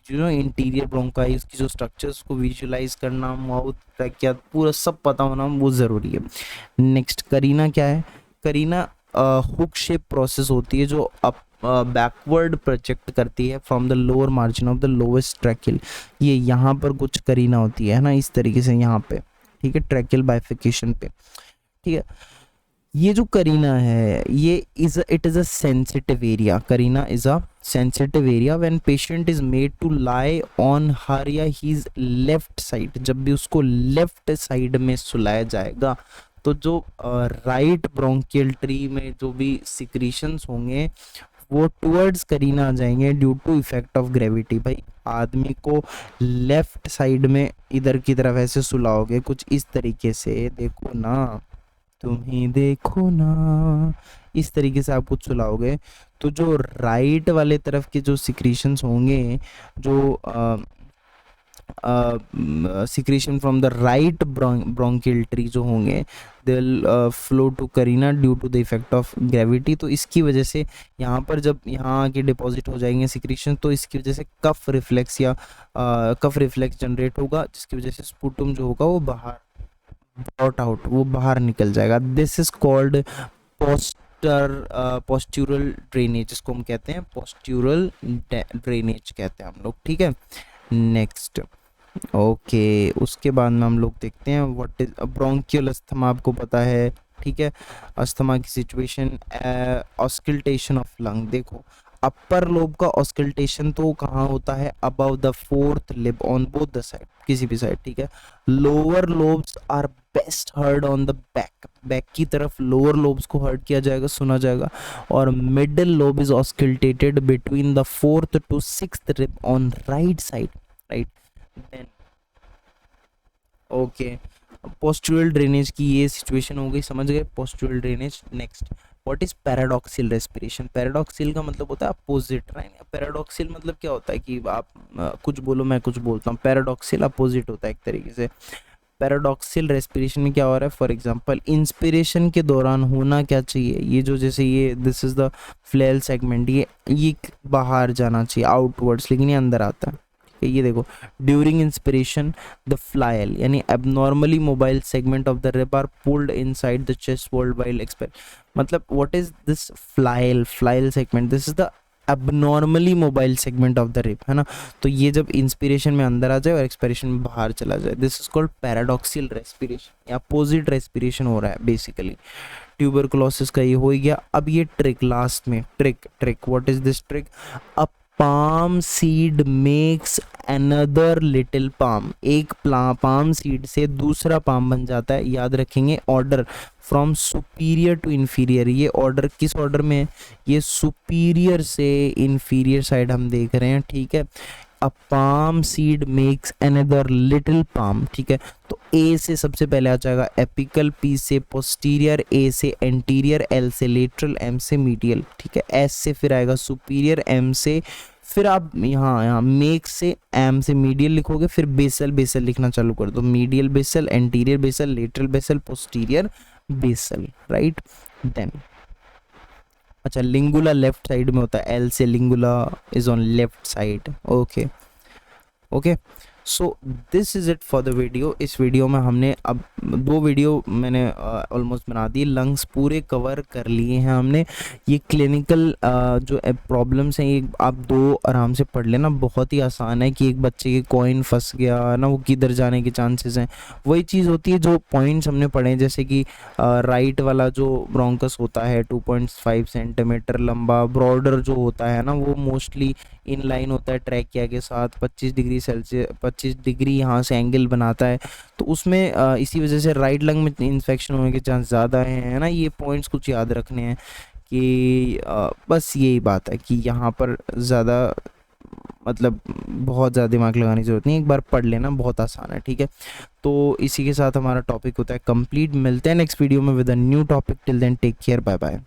जो इंटीरियर ब्रोंकाई की जो स्ट्रक्चर्स को विजुलाइज करना, माउथ ट्रैकिया पूरा सब पता होना वो ज़रूरी है। नेक्स्ट करीना क्या है? करीना हुक शेप प्रोसेस होती है जो अप बैकवर्ड प्रोजेक्ट करती है from the lower margin of the lowest tracheal. ये यहाँ पर कुछ करीना होती है ना, इस तरीके से यहाँ पे, ठीक है, ट्रैकिल बाइफिकेशन पे, ठीक है। ये जो करीना है ये it is a sensitive area. Carina is a sensitive area when patient is made to lie on her या हीज लेफ्ट साइड। जब भी उसको लेफ्ट साइड में सुलाया जाएगा तो जो राइट ब्रोंकियल ट्री में जो भी सिक्रीशंस होंगे वो टुवर्ड्स करीना आ जाएंगे due to effect of gravity. भाई आदमी को लेफ्ट साइड में इधर की तरफ ऐसे सुलाओगे कुछ इस तरीके से, देखो ना, तुम ही देखो ना, इस तरीके से आप कुछ सुलाओगे तो जो राइट वाले तरफ के जो सिक्रीशंस होंगे, जो secretion from the right bronchial tree जो होंगे, they will flow to carina due to the effect of gravity. तो इसकी वजह से यहाँ पर जब यहाँ आके डिपॉजिट हो जाएंगे सिक्रीशन, तो इसकी वजह से कफ रिफ्लेक्स जनरेट होगा, जिसकी वजह से स्पुटम जो होगा वो बाहर ब्रॉट आउट, वो बाहर निकल जाएगा। This is called postural drainage, जिसको हम कहते हैं पोस्ट्यूरल ड्रेनेज कहते हैं हम लोग, ठीक है। नेक्स्ट ओके उसके बाद में हम लोग देखते हैं व्हाट इज ब्रोंकियल अस्थमा। आपको पता है, ठीक है, अस्थमा की सिचुएशन, ऑस्कल्टेशन ऑफ लंग। देखो अपर लोब का ऑस्कल्टेशन तो कहाँ होता है? Above the fourth rib on both the side, किसी भी साइड, ठीक है। Lower lobes are best heard on the back की तरफ लोअर लोब्स को हर्ड किया जाएगा, सुना जाएगा। और middle lobe is auscultated between the fourth to sixth rib on right side, right. Then okay postural drainage की ये सिचुएशन हो गई, समझ गए, postural drainage. Next, what is paradoxical respiration? Paradoxical का मतलब होता है अपोजिट, राइट? पैराडॉक्सिल मतलब क्या होता है कि आप कुछ बोलो मैं कुछ बोलता हूँ, पैराडॉक्सिल अपोजिट होता है एक तरीके से। पैराडॉक्सिल रेस्पिरेशन में क्या हो रहा है, फॉर एग्जांपल इंस्पिरेशन के दौरान होना क्या चाहिए, ये जो जैसे ये this is the flail segment, ये बाहर जाना चाहिए आउटवर्ड्स, लेकिन ये अंदर आता है, ठीक है? ये देखो, ड्यूरिंग इंस्पिरेशन द फ्लायल यानी abnormally mobile segment of the rib are pulled inside the chest wall while expel, मतलब what is this flail segment? This is the abnormally mobile segment of the rib, है ना? तो ये जब inspiration में अंदर आ जाए और एक्सपिरेशन में बाहर चला जाए, दिस इज कॉल्ड पैराडॉक्सिल रेस्पिरेशन या अपोजिट रेस्पिरेशन हो रहा है बेसिकली। ट्यूबरकुलोसिस का ये हो ही गया। अब ये ट्रिक लास्ट में, trick what is this trick? A palm seed makes another little palm, एक पाम सीड से दूसरा पाम बन जाता है। याद रखेंगे order from superior to inferior, ये ऑर्डर किस ऑर्डर में है? ये सुपीरियर से इन्फीरियर साइड हम देख रहे हैं, ठीक है? A palm seed makes another little palm, ठीक है? तो ए से सबसे पहले आ जाएगा एपिकल, पी से पोस्टीरियर, ए से एंटीरियर, एल से लेटरल, एम से मीडियल, ठीक है? एस से फिर आएगा सुपीरियर, एम से, फिर आप यहाँ मेक से एम से मीडियल लिखोगे, फिर बेसल लिखना चालू कर दो, medial basal, anterior basal, lateral basal, posterior basal, right? Then अच्छा, लिंगुला लेफ्ट साइड में होता है, एल से lingula is on left side, okay okay. So this is it for the video. इस वीडियो में हमने अब 2 वीडियो मैंने ऑलमोस्ट बना दी, लंग्स पूरे कवर कर लिए हैं हमने। ये क्लिनिकल जो प्रॉब्लम्स हैं ये आप 2 आराम से पढ़ लेना, बहुत ही आसान है कि एक बच्चे के कॉइन फंस गया ना, वो किधर जाने के चांसेस हैं। वही चीज़ होती है जो पॉइंट्स हमने पढ़े हैं, जैसे कि राइट वाला जो ब्रोंकस होता है 2.5 सेंटीमीटर लंबा, ब्रॉडर जो होता है ना वो मोस्टली इन लाइन होता है ट्रैकिया के साथ, 25 डिग्री सेल्सियस 25 डिग्री यहाँ से एंगल बनाता है, तो उसमें इसी वजह से राइट लंग में इन्फेक्शन होने के चांस ज़्यादा हैं, है ना? ये पॉइंट्स कुछ याद रखने हैं कि बस यही बात है कि यहाँ पर ज़्यादा मतलब बहुत ज़्यादा दिमाग लगाने की ज़रूरत नहीं, एक बार पढ़ लेना, बहुत आसान है, ठीक है? तो इसी के साथ हमारा टॉपिक होता है कंप्लीट। मिलते हैं नेक्स्ट वीडियो में with a new topic. Till then take care, bye bye.